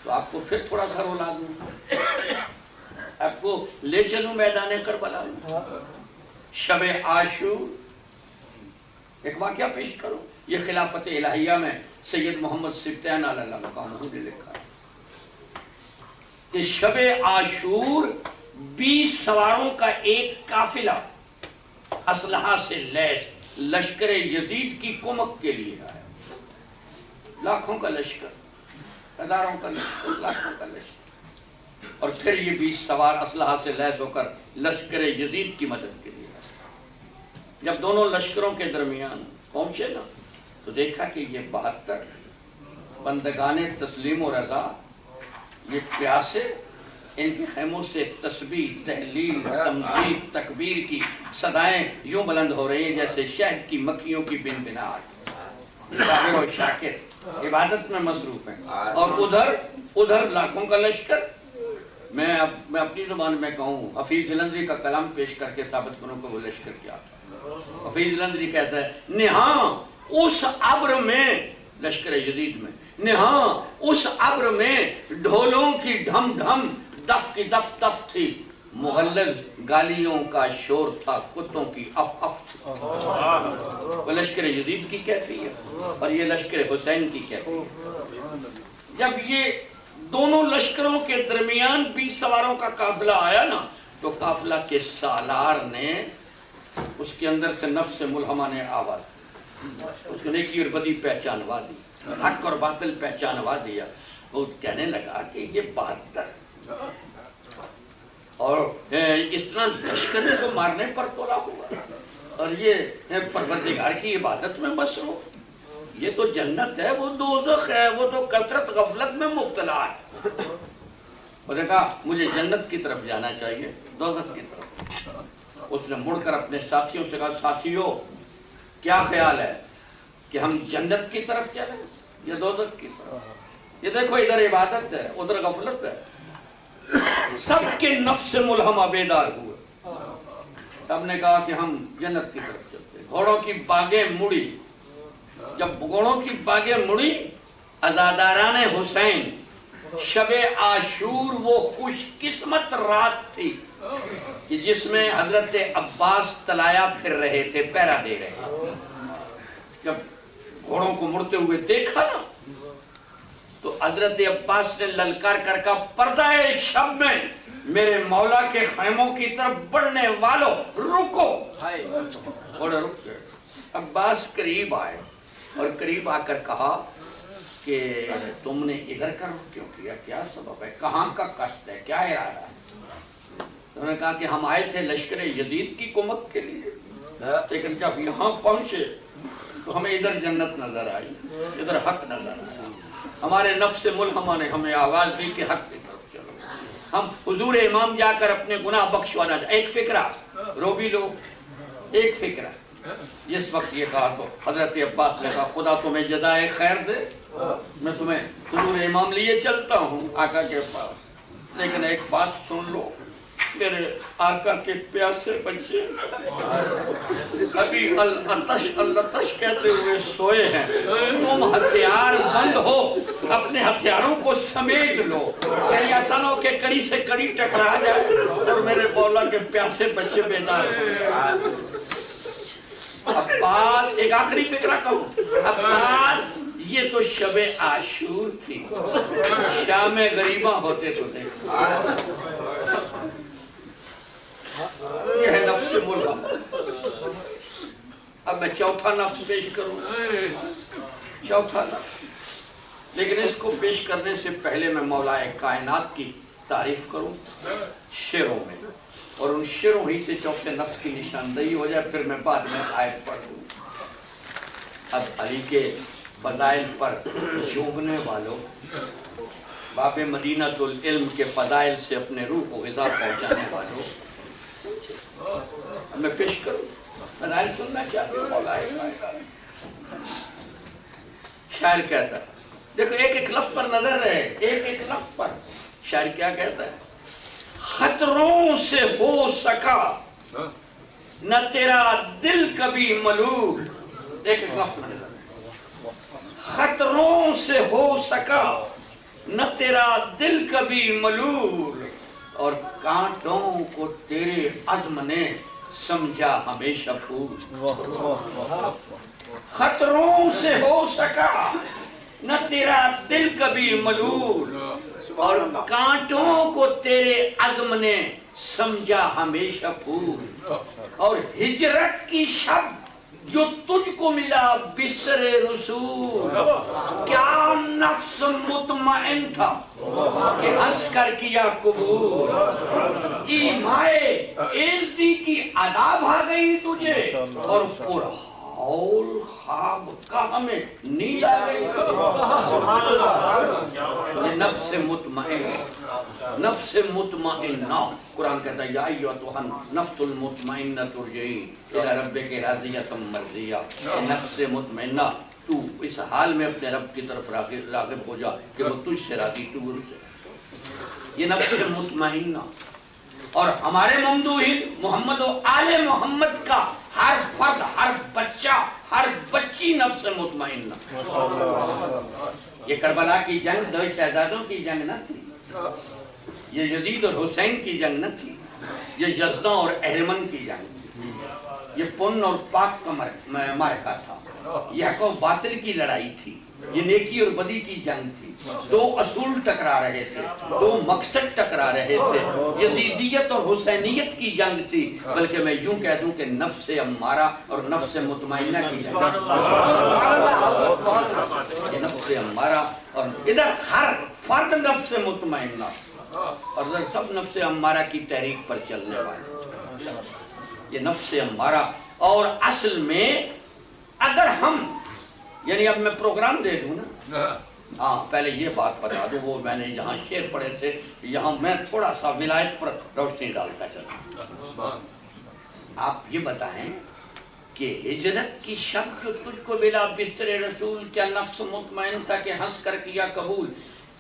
Speaker 1: تو آپ کو پھر تھوڑا سا رولا دوں، آپ کو لے چلوں میدان کربلا، شب عاشور ایک واقعہ پیش کروں۔ یہ خلافت الہیہ میں سید محمد سبطین علیہ اللہ مقامہ نے لکھا ہے کہ شب عاشور 20 سواروں کا ایک قافلہ اسلحہ سے لیس لشکر یزید کی کمک کے لیے آیا، لاکھوں کا لشکر، ہزاروں کا لشکر، لاکھوں کا لشکر، اور پھر یہ 20 سوار اسلحہ سے لیس ہو کر لشکر یزید کی مدد کے لیے آیا۔ جب دونوں لشکروں کے درمیان پہنچے نا تو دیکھا کہ یہ 72 بندگان تسلیم و رضا، یہ پیاسے، ان کے خیموں سے تسبیح، تحلیل، تمجید، تکبیر کی صدائیں یوں بلند ہو رہی ہیں جیسے شہد کی مکھیوں کی بن بناٹ۔ ظاہر و شاکر عبادت میں مصروف ہیں، اور ادھر لاکھوں کا لشکر۔ میں اپنی زبان میں کہوں، حفیظ جلندری کا کلام پیش کر کے ثابت کروں کہ وہ لشکر کیا تھا۔ حفیظ جلندری کہتا ہے نہاں اس ابر میں، لشکر یزید میں، نہاں اس ابر میں ڈھولوں کی ڈھم ڈھم، دف کی دف دف تھی، مغلظ گالیوں کا شور تھا، کتوں کی اف اف۔ وہ لشکر یزید کی کیفیت اور یہ لشکر حسین کی کیفیت۔ جب یہ دونوں لشکروں کے درمیان 20 سواروں کا قافلہ آیا نا تو قافلہ کے سالار نے اس کے اندر سے نفس ملہمہ نے آواز اس کو نیکی اور بدی پہچانوا دی، حق اور باطل پہچانوا دیا. وہ کہنے لگا کہ یہ 72 اور اتنا لشکر کو مارنے پر تولا ہوا اور یہ پروردگار کی عبادت میں مصروف. یہ تو جنت ہے، وہ دوزخ ہے، وہ تو کثرت غفلت میں مبتلا ہے. اور نے کہا مجھے جنت کی طرف جانا چاہیے، دوزخ کی طرف. اس نے مڑ کر اپنے ساتھیوں سے کہا ساتھیوں کیا خیال ہے کہ ہم جنت کی طرف چلیں یا دوزخ کی طرف؟ یہ دیکھو ادھر عبادت ہے ادھر غفلت ہے. سب کے نفس ملہمہ بیدار ہوئے. سب نے کہا کہ ہم جنت کی طرف چلتے. گھوڑوں کی باگیں مڑی. جب گھوڑوں کی باگیں مڑی، عزاداران حسین، شب عاشور وہ خوش قسمت رات تھی کہ جس میں حضرت عباس طلایا پھر رہے تھے، پہرا دے رہے تھے. جب گھوڑوں کو مڑتے ہوئے دیکھا نا تو حضرت عباس نے للکار کر کا پردہ شب میں میرے مولا کے خیموں کی طرف بڑھنے والوں رکو. گھوڑے رک گئے. عباس قریب آئے اور قریب آ کر کہا کہ تم نے ادھر کا رخ کیوں کیا، کیا سبب ہے، کہاں کا قصد ہے، کیا ارادہ ہے؟ انہوں نے کہا کہ ہم آئے تھے لشکر یزید کی کمک کے لیے، لیکن جب یہاں پہنچے تو ہمیں ادھر جنت نظر آئی، ادھر حق نظر آیا. ہمارے نفس ملہمہ نے ہمیں آواز دی کہ حق کی طرف چلو. ہم حضور امام جا کر اپنے گناہ بخشوانا چاہتے. ایک فکرہ رو بھی لو. ایک فکرہ جس وقت یہ کہا تو حضرت عباس نے کہا خدا تمہیں جزائے خیر دے، میں تمہیں حضور امام لیے چلتا ہوں آقا کے پاس، لیکن ایک بات سن لو، میرے آقا کے پیاسے بچے ابھی التش کہتے ہوئے سوئے ہیں. تم ہتھیار بند ہو، اپنے ہتھیاروں کو سمیٹ لو، کہیں ایسا نہ ہو کہ کڑی سے کڑی ٹکرا جائے اور میرے مولا کے پیاسے بچے بیدار ہو. عباس ایک آخری فکرہ کہوں، عباس یہ تو شب عاشور تھی، شام غریباں ہوتے تو دیکھ. یہ ہے نفس ملہمہ. اب میں چوتھا نفس پیش کروں، چوتھا نفس، لیکن اس کو پیش کرنے سے پہلے میں مولا کائنات کی تعریف کروں شعروں میں، اور ان شعروں ہی سے چوتھے نفس کی نشاندہی ہو جائے، پھر میں بعد میں آیت پڑھ دوں. اب علی کے فضائل پر جھومنے والوں، باب مدینۃ العلم کے فضائل سے اپنے روح کو غذا پہنچانے والوں، میں پیش کروں فضائل سننا چاہتے ہوں. مولا شاعر کہتا ہے، دیکھو ایک ایک لفظ پر نظر رہے، ایک ایک لفظ پر. شاعر کیا کہتا ہے؟ خطروں سے ہو سکا نہ تیرا دل کبھی ملول. ایک ایک لفظ پر نظر رہے. خطروں سے ہو سکا نہ تیرا دل کبھی ملول، اور کانٹوں کو تیرے عزم نے سمجھا ہمیشہ پھول. خطروں سے ہو سکا نہ تیرا دل کبھی ملول، اور کانٹوں کو تیرے عزم نے سمجھا ہمیشہ پھول. اور ہجرت کی شب جو تجھ کو ملا بستر رسول، کیا نفس مطمئن تھا کہ ہنس کر کیا قبول. ایمائے عزتی کی عذاب آ گئی تجھے، اور پرہول خواب کا ہمیں نیند آ گئی. یہ نفس مطمئن، نفس مطمئنہ. قرآن کہتا ہے یا ایھا النفس المطمئنہ ارجعی الی ربک راضیۃ مرضیہ. نفس مطمئنہ، تو اس حال میں اپنے رب کی طرف راغب ہو جا کہ وہ تجھ سے راضی، تو ان سے. یہ نفس مطمئنہ. اور ہمارے ممدوحین محمد و آل محمد کا ہر فرد، ہر بچہ، ہر بچی نفس مطمئنہ. یہ کربلا کی جنگ دو شہزادوں کی جنگ نہ تھی، یہ یزید اور حسین کی جنگ نہ تھی، یہ یزداں اور اہرمن کی جنگ تھی. یہ پن اور پاک کا معرکہ تھا. یہ حق و باطل کی لڑائی تھی، یہ نیکی اور بدی کی جنگ تھی، دو اصول ٹکرا رہے تھے، دو مقصد ٹکرا رہے تھے، یزیدیت اور حسینیت کی جنگ تھی، بلکہ میں یوں کہہ دوں کہ نفس امارہ اور نفس مطمئنہ کی جنگ، یہ نفس امارہ، اور ادھر ہر فرد نفس مطمئنہ اور ادھر سب نفس امارہ کی تحریک پر چلنے والے، یہ نفس امارہ۔ اور اصل میں اگر ہم، یعنی اب میں پروگرام دے دوں نا، ہاں پہلے یہ بات بتا دوں، وہ میں نے یہاں شعر پڑھے تھے، یہاں میں تھوڑا سا ولایت پر روشنی ڈالتا چلا۔ آپ یہ بتائیں کہ ہجرت کی شب جو تجھ کو ملا بستر رسول، کیا نفس مطمئن تھا کہ ہنس کر کیا قبول؟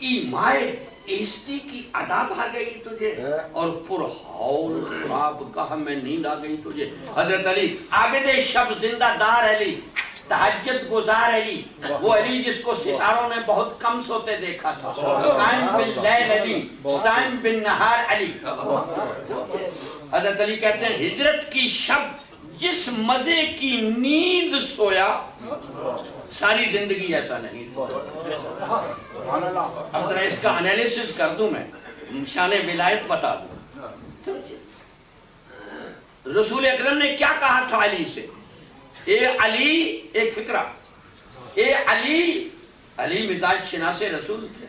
Speaker 1: ایمائے ایستی کی عذاب آ گئی تجھے اور پرہول خواب گاہ میں نیند آ گئی تجھے۔ حضرت علی عابد شب زندہ دار علی، تہجد گزار علی، وہ علی جس کو ستاروں نے بہت کم سوتے دیکھا تھا، قائم باللیل علی، صائم بالنہار علی۔ حضرت علی کہتے ہیں ہجرت کی شب جس مزے کی نیند سویا، ساری زندگی ایسا نہیں۔ اب ذرا اس کا انالیسس کر دوں، میں شان ولایت بتا دوں۔ رسول اکرم نے کیا کہا تھا علی سے؟ اے علی، ایک فکرہ، اے علی، علی مزاج شناس رسول تھے۔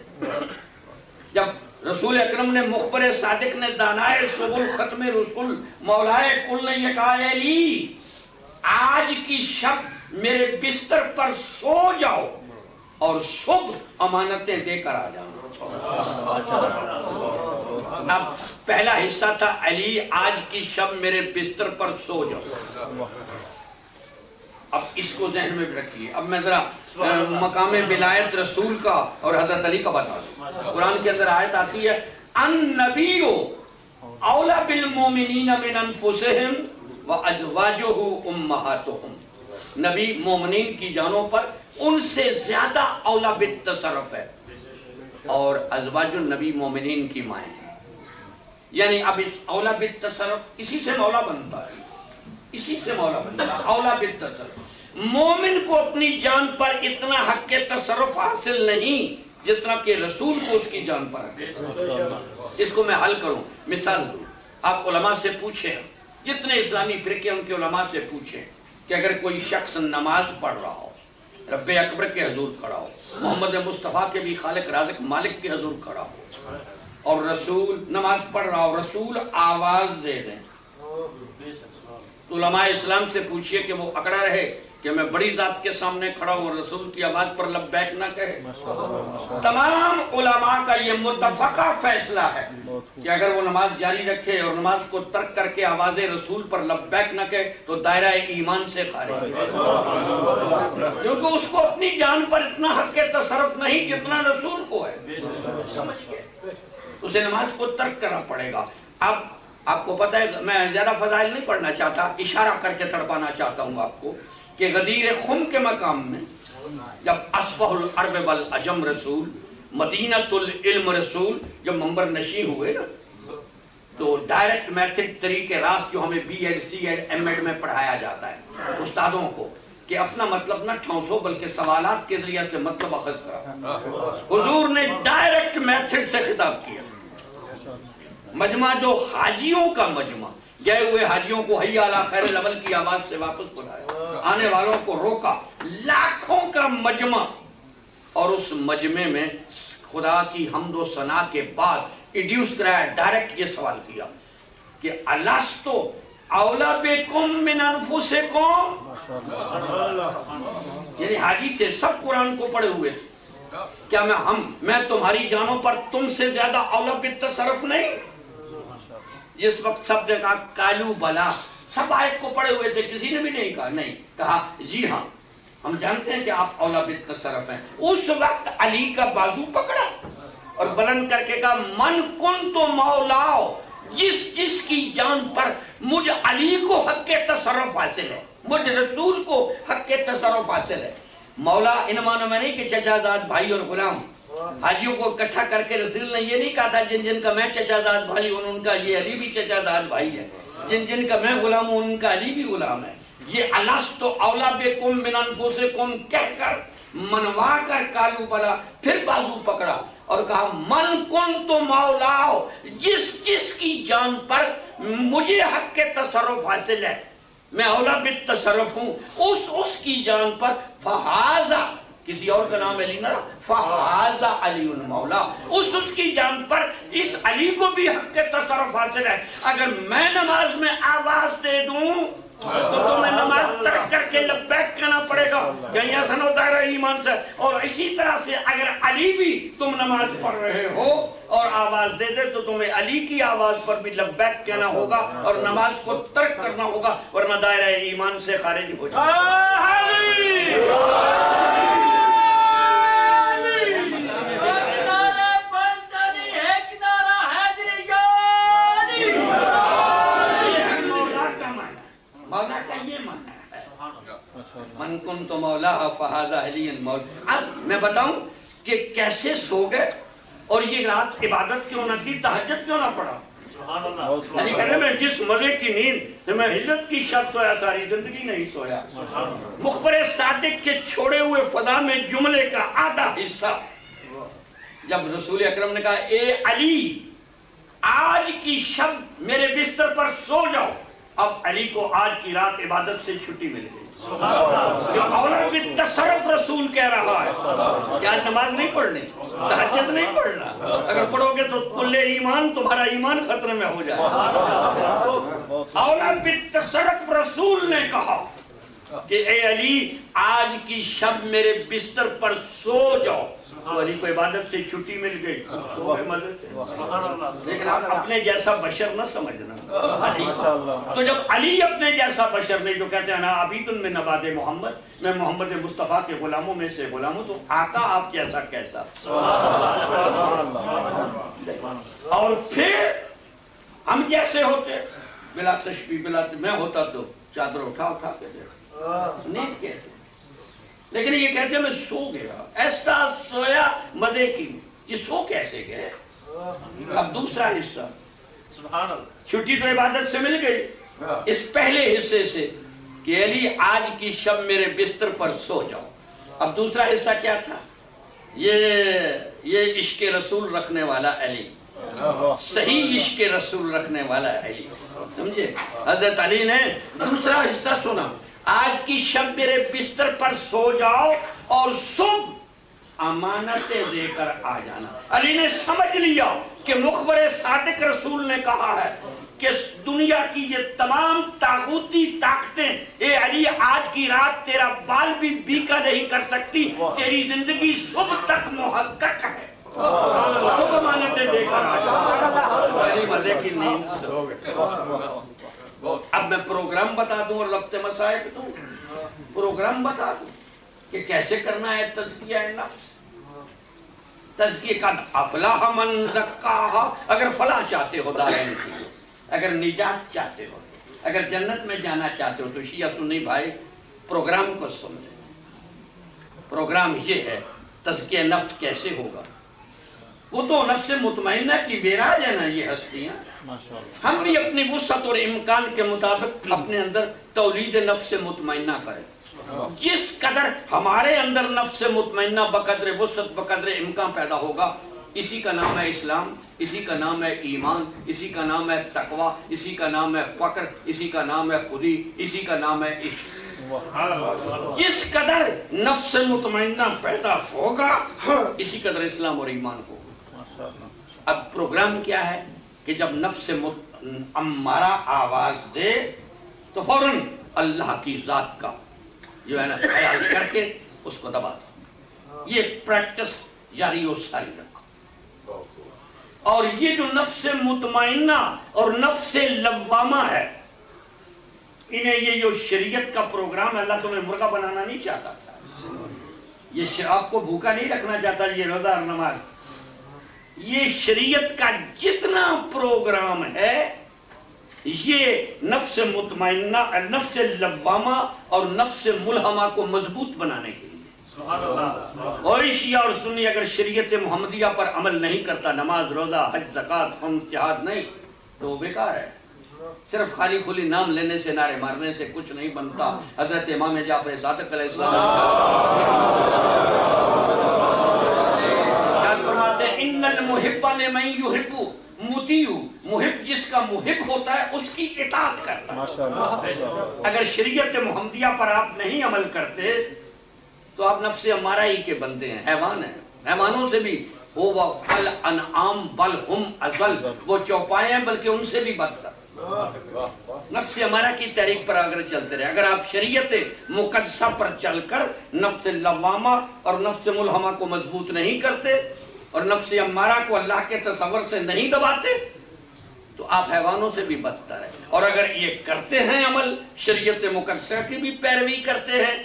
Speaker 1: جب رسول اکرم نے مخبر صادق نے دانائے سبل ختم رسول مولائے کل نے یہ کہا، اے علی آج کی شب میرے بستر پر سو جاؤ اور صبح امانتیں دے کر آ جاؤ۔ اب پہلا حصہ تھا علی آج کی شب میرے بستر پر سو جاؤ، اب اس کو ذہن میں رکھیے۔ اب میں ذرا مقام ولایت رسول کا اور حضرت علی کا بتا دوں۔ قرآن کے اندر آیت آتی ہے، النبی اولی بالمومنین من انفسہم وازواجہ امہاتہم، نبی مومنین کی جانوں پر ان سے زیادہ اولا بالتصرف ہے، اور ازواج النبی مومنین کی مائیں ہیں۔ یعنی اب اس اولا بالتصرف، اسی سے مولا بنتا ہے، اسی سے مولا بنتا ہے، اولا بالتصرف۔ مومن کو اپنی جان پر اتنا حق کے تصرف حاصل نہیں جتنا کہ رسول کو اس کی جان پر حق۔ اس کو میں حل کروں، مثال دوں۔ آپ علماء سے پوچھیں، جتنے اسلامی فرقے ان کے علماء سے پوچھیں کہ اگر کوئی شخص نماز پڑھ رہا ہو، رب اکبر کے حضور کھڑا ہو، محمد مصطفیٰ کے بھی خالق رازق مالک کے حضور کھڑا ہو، اور رسول نماز پڑھ رہا ہو، رسول آواز دے دیں، تو علماء اسلام سے پوچھئے کہ وہ اکڑا رہے کہ میں بڑی ذات کے سامنے کھڑا ہوں اور رسول کی آواز پر لبیک نہ کہے؟ تمام علماء کا یہ متفقہ فیصلہ ہے کہ اگر وہ نماز جاری رکھے اور نماز کو ترک کر کے آواز رسول پر لبیک نہ کہے تو دائرہ ایمان سے خارج ہے، کیونکہ اس کو اپنی جان پر اتنا حق کے تصرف نہیں جتنا رسول کو ہے، سمجھ گئے؟ اسے نماز کو ترک کرنا پڑے گا۔ اب آپ کو پتہ ہے، میں زیادہ فضائل نہیں پڑھنا چاہتا، اشارہ کر کے تڑپانا چاہتا ہوں آپ کو کہ غدیر خم کے مقام میں جب اصفہ العرب والعجم رسول، مدینۃ العلم رسول جب منبر نشین ہوئے نا، تو ڈائریکٹ میتھڈ طریقے راست جو ہمیں B Ed C Ed M Ed میں پڑھایا جاتا ہے استادوں کو، کہ اپنا مطلب نہ ٹھونسو بلکہ سوالات کے ذریعے سے مطلب اخذ کرا۔ حضور نے ڈائریکٹ میتھڈ سے خطاب کیا۔ مجمع جو حاجیوں کا مجمع، گئے ہوئے حاجیوں کو حی علی خیر العمل کی آواز سے واپس بلایا، آنے والوں کو روکا، لاکھوں کا مجمع، اور اس مجمع میں خدا کی حمد و ثنا کے بعد ایڈیوس کرایا، ڈائریکٹ یہ سوال کیا کہ الستو اولا بکم من انفسکم، یعنی حاجی تھے، سب قرآن کو پڑھے ہوئے تھے، کیا میں تمہاری جانوں پر تم سے زیادہ اولا بالتصرف نہیں؟ جس وقت سب نے کہا کالو بلا، سب آیت کو پڑھے ہوئے تھے، کسی نے بھی نہیں کہا نہیں، کہا جی ہاں ہم جانتے ہیں کہ آپ اولا بالتصرف ہیں۔ اس وقت علی کا بازو پکڑا اور بلند کر کے کہا من کنت مولاؤ، جس کی جان پر مجھ علی کو حق کے تصرف حاصل ہے، مجھ رسول کو حق کے تصرف حاصل ہے۔ مولا ان معنوں میں نہیں کہ چچا زاد بھائی اور غلام، حاجیوں کو اکٹھا کر کے رسول نے یہ نہیں کہا تھا جن جن کا میں چچا زاد بھائی ہوں ان کا یہ علی بھی چچا زاد بھائی ہے، جن جن کا میں غلام ہوں ان کا علی بھی غلام ہے۔ یہ الستُ اولیٰ بکم من انفسکم کہہ کر منوا کر کالو بلا، پھر بازو پکڑا اور کہا من کنت مولاہ، جس جس کی جان پر مجھے حق کے تصرف حاصل ہے، میں اولیٰ بالتصرف ہوں، اس کی جان پر فہذا، کسی اور کا نام علی نہ رہا، فہذا علی مولا، اس کی جان پر اس علی کو بھی حق کے تصرف حاصل ہے۔ اگر میں نماز میں آواز دے دوں تو تمہیں نماز ترک کر کے لبیک کہنا پڑے گا، کہیں ایسا نہ ہوتا ہے ایمان سے۔ اور اسی طرح سے اگر علی بھی تم نماز پڑھ رہے ہو اور آواز دے دے تو تمہیں علی کی آواز پر بھی لبیک کہنا ہوگا اور نماز کو ترک کرنا ہوگا، ورنہ دائرہ ایمان سے خارج ہو جائے۔ مولا کا یہ معنی ہے، من کنت مولا فہذا علی مولا۔ اب میں بتاؤں کہ کیسے سو گئے اور یہ رات عبادت کیوں نہ کی، تہجد کیوں نہ پڑھا؟ یعنی کہتے میں جس مزے کی نیند میں ہجرت کی شب سویا ساری زندگی نہیں سویا۔ مخبر صادق کے چھوڑے ہوئے فضا میں جملے کا آدھا حصہ جب رسول اکرم نے کہا اے علی آج کی شب میرے بستر پر سو جاؤ، اب علی کو آج کی رات عبادت سے چھٹی مل گئی۔ اولیٰ بالتصرف رسول کہہ رہا ہے کہ آج نماز نہیں پڑھنی، تہجد نہیں پڑھنا، اگر پڑھو گے تو کل ایمان، تمہارا ایمان خطرے میں ہو جائے۔ اولیٰ بالتصرف رسول نے کہا کہ اے علی آج کی شب میرے بستر پر سو جاؤ، تو علی کو عبادت سے چھٹی مل گئی، لیکن آپ اپنے جیسا بشر نہ سمجھنا۔ تو جب علی اپنے جیسا بشر نہیں، جو کہتے ہیں نا عبید من عباد محمد، میں محمد مصطفیٰ کے غلاموں میں سے غلام ہوں، تو آقا آپ جیسا کیسا؟ اور پھر ہم جیسے ہوتے بلا تشبیہ بلا، میں ہوتا تو چادر اٹھا اٹھا کے دیکھا نیند کیسے، لیکن یہ کہتے ہیں میں سو گیا، ایسا سویا مزے کی، یہ سو کیسے گئے؟ اب دوسرا حصہ، چھٹی تو عبادت سے مل گئی، اس پہلے حصے سے کہ علی آج کی شب میرے بستر پر سو جاؤ۔ اب دوسرا حصہ کیا تھا؟ یہ عشق رسول رکھنے والا علی، صحیح عشق رسول رکھنے والا علی، سمجھے؟ حضرت علی نے دوسرا حصہ سنا، آج کی شب میرے بستر پر سو جاؤ اور صبح امانتیں دے کر آ جانا۔ علی نے سمجھ لیا کہ مخبر صادق رسول نے کہا ہے کہ دنیا کی یہ تمام طاغوتی طاقتیں اے علی آج کی رات تیرا بال بھی بیکا نہیں کر سکتی، تیری زندگی صبح تک محقق ہے، صبح امانتیں دے کر آ جانا۔ علی مزے کی نیند سو گئے۔ اب میں پروگرام بتا دوں اور ربط مسائل دوں، پروگرام بتا دوں کہ کیسے کرنا ہے تزکیہ نفس۔ تزکیہ کا افلاح من زکاہا، اگر فلاح چاہتے ہو دارین کی، اگر نجات چاہتے ہو، اگر جنت میں جانا چاہتے ہو تو شیعہ سنی بھائی پروگرام کو سمجھیں۔ پروگرام یہ ہے تزکیہ نفس کیسے ہوگا۔ وہ تو نفس مطمئنہ کی بیراج ہے نا یہ ہستیاں، ہم بھی اپنی وسعت اور امکان کے مطابق اپنے اندر تولید نفس مطمئنہ کریں۔ جس قدر ہمارے اندر نفس مطمئنہ بقدر وسعت بقدر امکان پیدا ہوگا، اسی کا نام ہے اسلام، اسی کا نام ہے ایمان، اسی کا نام ہے تقوی، اسی کا نام ہے فقر، اسی کا نام ہے خودی، اسی کا نام ہے عشق۔ جس قدر نفس مطمئنہ پیدا ہوگا اسی قدر اسلام اور ایمان ہوگا۔ اب پروگرام کیا ہے کہ جب نفس امارہ آواز دے تو فوراً اللہ کی ذات کا جو ہے نا خیال کر کے اس کو دبا دو۔ یہ پریکٹس جاری و ساری رکھو۔ اور یہ جو نفس مطمئنہ اور نفس لوامہ ہے، انہیں یہ جو شریعت کا پروگرام ہے، اللہ تمہیں مرغا بنانا نہیں چاہتا تھا، یہ آپ کو بھوکا نہیں رکھنا چاہتا، یہ روزہ اور نماز، یہ شریعت کا جتنا پروگرام ہے یہ نفس مطمئنہ، نفس لوامہ اور نفس ملہمہ کو مضبوط بنانے کے لیے۔ اور شیعہ اور سنی اگر شریعت محمدیہ پر عمل نہیں کرتا، نماز روزہ حج زکوٰۃ خمس جہاد نہیں، تو وہ بیکار ہے۔ صرف خالی کھلی نام لینے سے، نعرے مارنے سے کچھ نہیں بنتا. حضرت امام جعفر صادق علیہ السلام کیا فرماتے ہیں؟ ان المحب لمن یحب مطیع، محب جس کا محب ہوتا ہے اس کی اطاعت کرتا ہے. اگر شریعت محمدیہ پر آپ نہیں عمل کرتے تو آپ نفس امارہ ہی کے بندے ہیں، حیوان ہیں. حیوانوں سے بھی وہ الانعام بل ہم اضل، وہ چوپائے ہیں بلکہ ان سے بھی بدتر. نفس امارہ کی تحریک پر اگر چلتے رہے، اگر آپ شریعت مقدسہ پر چل کر نفس لوامہ اور نفس ملہمہ کو مضبوط نہیں کرتے اور نفس امارہ کو اللہ کے تصور سے نہیں دباتے تو آپ حیوانوں سے بھی بدتر ہیں. اور اگر یہ کرتے ہیں عمل، شریعت مقدسہ کی بھی پیروی کرتے ہیں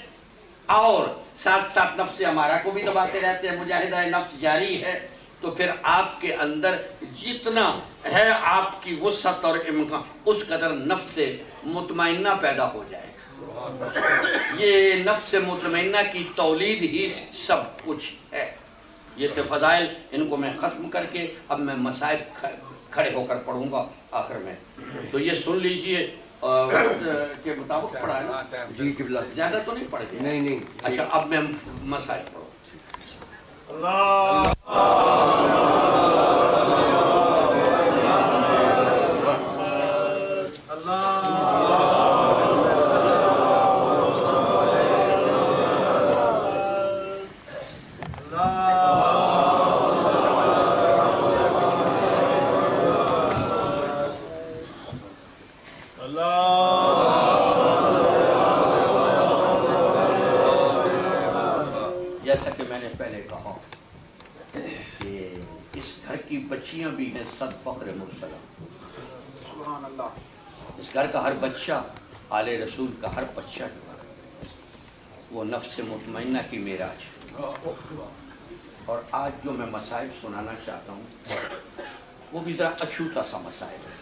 Speaker 1: اور ساتھ ساتھ نفس امارہ کو بھی دباتے رہتے ہیں، مجاہدہ نفس جاری ہے، تو پھر آپ کے اندر جتنا ہے آپ کی وسعت اور امکان اس قدر نفس مطمئنہ پیدا ہو جائے گا. یہ نفس مطمئنہ کی تولید ہی سب کچھ ہے. یہ تھے فضائل، ان کو میں ختم کر کے اب میں مسائب کھڑے ہو کر پڑھوں گا آخر میں. تو یہ سن لیجئے وقت کے مطابق پڑھا ہے نا؟ جی قبلہ زیادہ تو نہیں پڑھ گئے؟ نہیں. اچھا اب میں مسائب پڑھوں. اللہ بھی ہیں صد فخر مرسلہ. سبحان اللہ. اس گھر کا ہر بچہ آل رسول کا ہر بچہ جو ہے وہ نفس مطمئنہ کی معراج ہے. اور آج جو میں مسائل سنانا چاہتا ہوں وہ بھی ذرا اچھوتا سا مسائل ہے،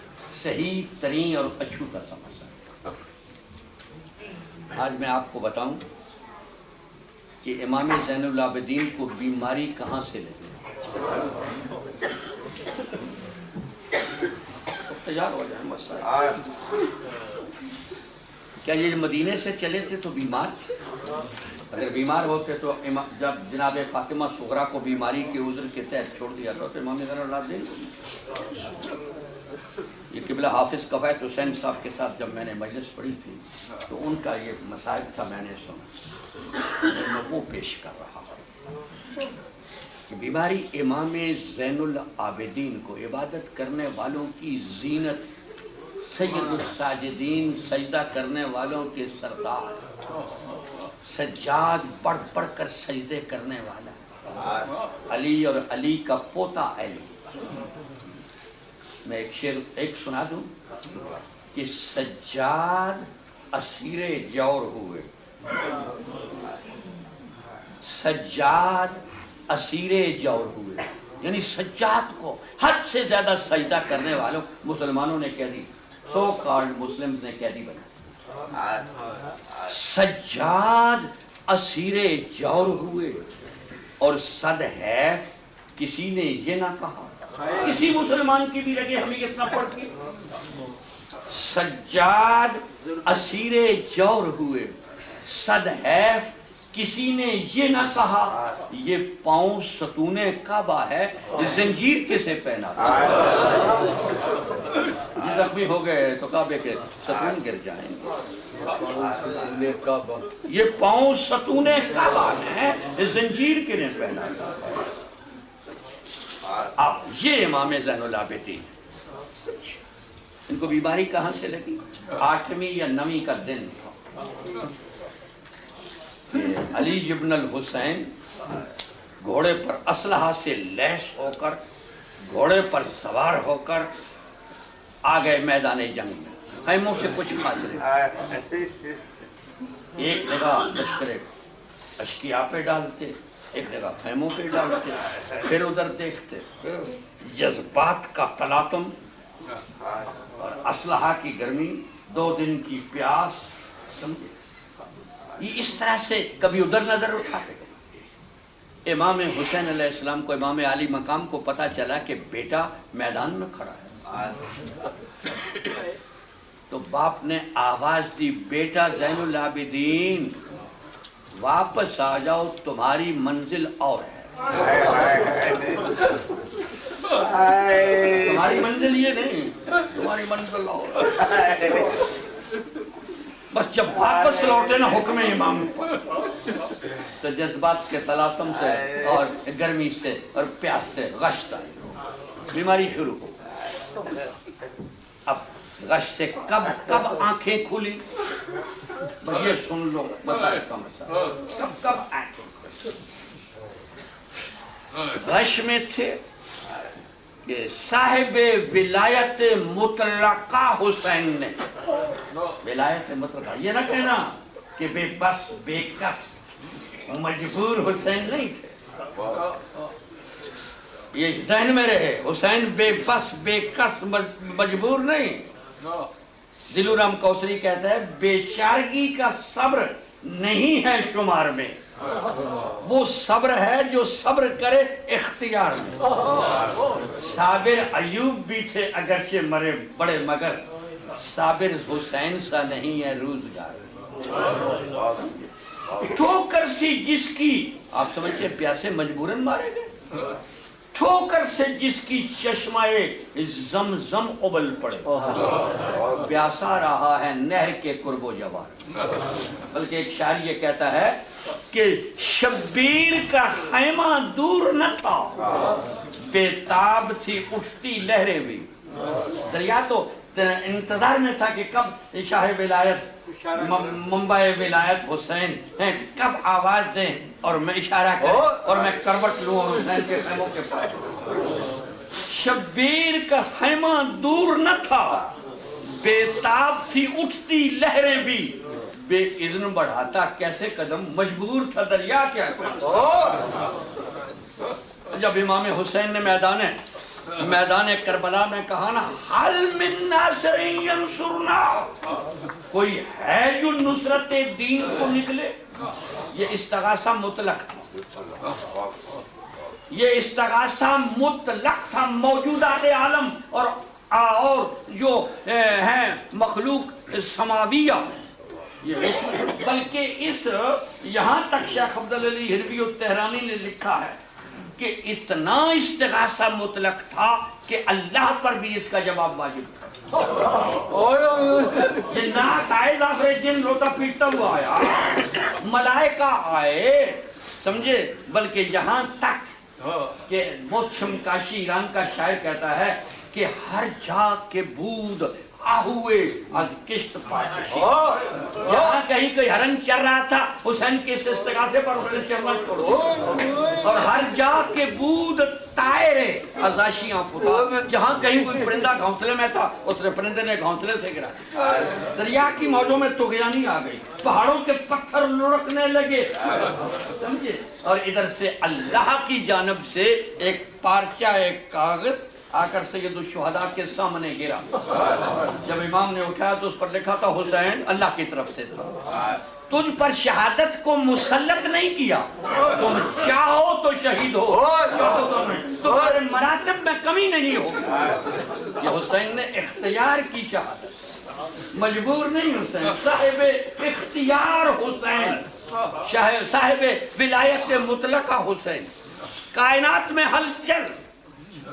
Speaker 1: صحیح ترین اور اچھوتا سا مسائل. آج میں آپ کو بتاؤں کہ امام زین العابدین کو بیماری کہاں سے لگی. تیار ہو جائیں مسائل. کیا یہ مدینے سے چلے تھے تو بیمار تھے؟ اگر بیمار ہوتے تو جب جناب فاطمہ صغرا کو بیماری کے عذر کے تحت چھوڑ دیا تھا تو امام زین العابدین. یہ قبلہ حافظ کفایت حسین صاحب کے ساتھ جب میں نے مجلس پڑھی تھی تو ان کا یہ مسائل تھا، میں نے سنا، میں وہ پیش کر رہا ہوں. بیماری امام زین العابدین کو عبادت کرنے والوں کی زینت، سید الساجدین سجدہ کرنے والوں کے سردار، سجاد پڑھ پڑھ کر سجدے کرنے والا علی اور علی کا پوتا علی. میں ایک شعر سنا دوں کہ سجاد اسیر جور ہوئے، سجاد اسیر جور ہوئے، یعنی سجاد کو حد سے زیادہ سجدہ کرنے والوں مسلمانوں نے قیدی، سو کالڈ مسلمز نے قیدی بنا. سجاد اسیر جور ہوئے اور صد حیف کسی نے یہ نہ کہا. کسی مسلمان کی بھی لگے ہمیں اتنا پڑھ کے. سجاد اسیر جور ہوئے صد حیف کسی نے یہ نہ کہا، یہ پاؤں ستون کعبہ ہے، زنجیر کسے پہنا. یہ زخمی ہو گئے تو کعبے کے ستون گر جائیں گے. یہ پاؤں ستون کعبہ ہے، زنجیر کسے پہنا. اب یہ امام زین العابدین، ان کو بیماری کہاں سے لگی؟ 8ویں یا 9ویں کا دن تھا. علی ابن الحسین گھوڑے پر اسلحہ سے لیس ہو کر، گھوڑے پر سوار ہو کر آ گئے میدان جنگ میں. خیموں سے کچھ فاصلے، ایک جگہ لشکر اشکیا پہ ڈالتے، ایک جگہ خیموں پہ ڈالتے، پھر ادھر دیکھتے. جذبات کا تلاطم اور اسلحہ کی گرمی، 2 دن کی پیاس، سمجھے. یہ اس طرح سے کبھی ادھر نظر اٹھاتے گئے. امام حسین علیہ السلام کو، امام علی مقام کو پتا چلا کہ بیٹا میدان میں کھڑا ہے. تو باپ نے آواز دی بیٹا زین العابدین واپس آ جاؤ تمہاری منزل اور ہے. تمہاری منزل یہ نہیں تمہاری منزل اور ہے. بس جب واپس لوٹے نا حکم امام تو جذبات کے تلاطم سے اور گرمی سے اور پیاس سے غشت آئی بیماری شروع ہو. اب غش سے کب آنکھیں کھلی یہ سن لو مسائل کا مسئلہ. کب آنکھیں کھلی غش میں تھے کہ صاحب ولایت مطلقہ حسین نے ولایت مطلقہ یہ نہ کہنا کہ بے بس بے کس مجبور حسین نہیں تھے. یہ ذہن میں رہے حسین بے بس بے کس مجبور نہیں. دلورام کوثری کہتا ہے بیچارگی کا صبر نہیں ہے شمار میں وہ صبر ہے جو صبر کرے اختیار میں. صابر ایوب بھی تھے اگرچہ مرے بڑے مگر صابر حسین سا نہیں ہے روزگار. ٹھوکر سی جس کی آپ سمجھے پیاسے مجبوراً مارے گئے ٹھوکر سے جس کی چشمائے زمزم ابل پڑے پیاسا رہا ہے نہر کے قرب و جوار. بلکہ ایک شاعر یہ کہتا ہے کہ شبیر کا خیمہ دور نہ تھا بے تاب تھی اٹھتی لہریں بھی. دریا تو انتظار میں تھا کہ کب شاہ ولایت ممبئی ولایت حسین کب آواز دیں اور میں اشارہ کروں اور میں کروٹ لوں حسین کے خیموں کے پاس. شبیر کا خیمہ دور نہ تھا بے تاب تھی اٹھتی لہریں بھی بے اذن بڑھاتا کیسے قدم مجبور تھا دریا کیا. جب امام حسین نے میدان کربلا میں کہا نا حل من ناصر ینصرنا کوئی ہے جو نصرت دین کو نکلے یہ استغاثہ مطلق تھا. یہ استغاثہ مطلق تھا موجودات عالم اور جو ہیں مخلوق سماویہ بلکہ اس یہاں تک شیخ عبدالعلی ہروی التہرانی نے لکھا ہے کہ اتنا استغاثہ مطلق تھا کہ اللہ پر بھی اس کا جواب واجب تھا. جنات آئے ظافر جن روتا پیٹتا ہوا آیا ملائکہ آئے سمجھے بلکہ یہاں تک کہ موچھم کاشی ایران کا شاعر کہتا ہے کہ ہر جا کے بود آہوئے از کشت پاشی. یہاں کہیں کوئی ہرن چر رہا تھا حسین کے اس استغاثے پر اس نے چرنا چھوڑ دیا. اور ہر جا کے بود طائرے از آشیاں فتا جہاں کہیں کوئی پرندہ گھونسلے میں تھا اس نے پرندے نے گھونسلے سے گرا. دریا کی موجوں میں طغیانی آ گئی پہاڑوں کے پتھر لڑکنے لگے سمجھے اور ادھر سے اللہ کی جانب سے ایک پارچہ ایک کاغذ آ کر سید الشہداء کے سامنے گرا. جب امام نے اٹھایا تو اس پر لکھا تھا حسین اللہ کی طرف سے تھا تجھ پر شہادت کو مسلط نہیں کیا تم چاہو تو شہید ہو تمہارے مراتب میں کمی نہیں ہو. یہ حسین نے اختیار کی شہادت مجبور نہیں حسین صاحب اختیار حسین صاحب ولایت مطلقہ حسین کائنات میں ہلچل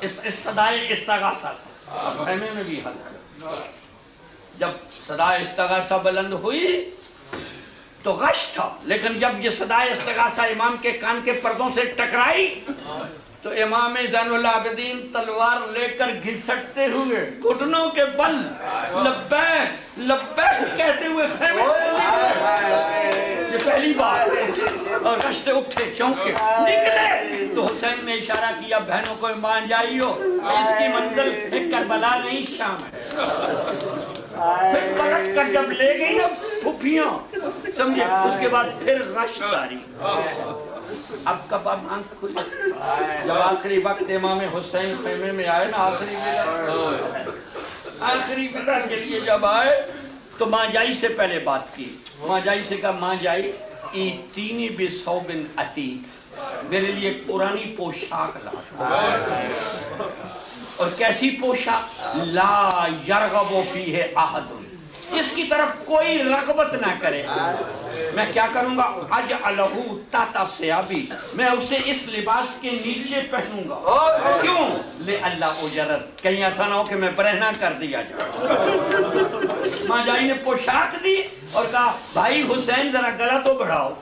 Speaker 1: اس صدائے استغاثہ سے خیمے میں بھی حل. جب صدائے استغاثہ بلند ہوئی تو غش تھا لیکن جب یہ صدائے استغاثہ امام کے کان کے پردوں سے ٹکرائی تو امام زین العابدین تلوار لے کر گھسٹتے ہوئے گھٹنوں کے بل لبیک لبیک کہتے ہوئے خیمے سے نکلے. یہ پہلی بار اور غش سے اٹھے چونکے نکلے تو حسین نے اشارہ کیا بہنوں کو مان جائیو اس کی منزل کربلا نہیں شام ہے. پھر پلٹ کر جب لے گئی نا پھوپھیاں سمجھے اس کے بعد پھر غش داری. اب کب آنکھ کھلی جب آخری وقت امام حسین خیمے میں آئے نا آخری ودا کے لیے جب آئے تو ماں جائی سے پہلے بات کی. ماں جائی سے کہا ماں جائی ایتینی بثوب عتیق میرے لیے ایک پرانی پوشاک لا اور کیسی پوشاک لا یرغب فیہ احد اس کی طرف کوئی رغبت نہ کرے، میں کیا کروں گا؟ اجعلہ تحت ثیابی، میں اسے اس لباس کے نیچے پہنوں گا۔ کیوں؟ لئلا اجرت، کہیں ایسا نہ ہو کہ میں برہنہ کر دیا جائے۔ ماں جائی نے پوشاک دی اور کہا بھائی حسین ذرا گلا تو بڑھاؤ۔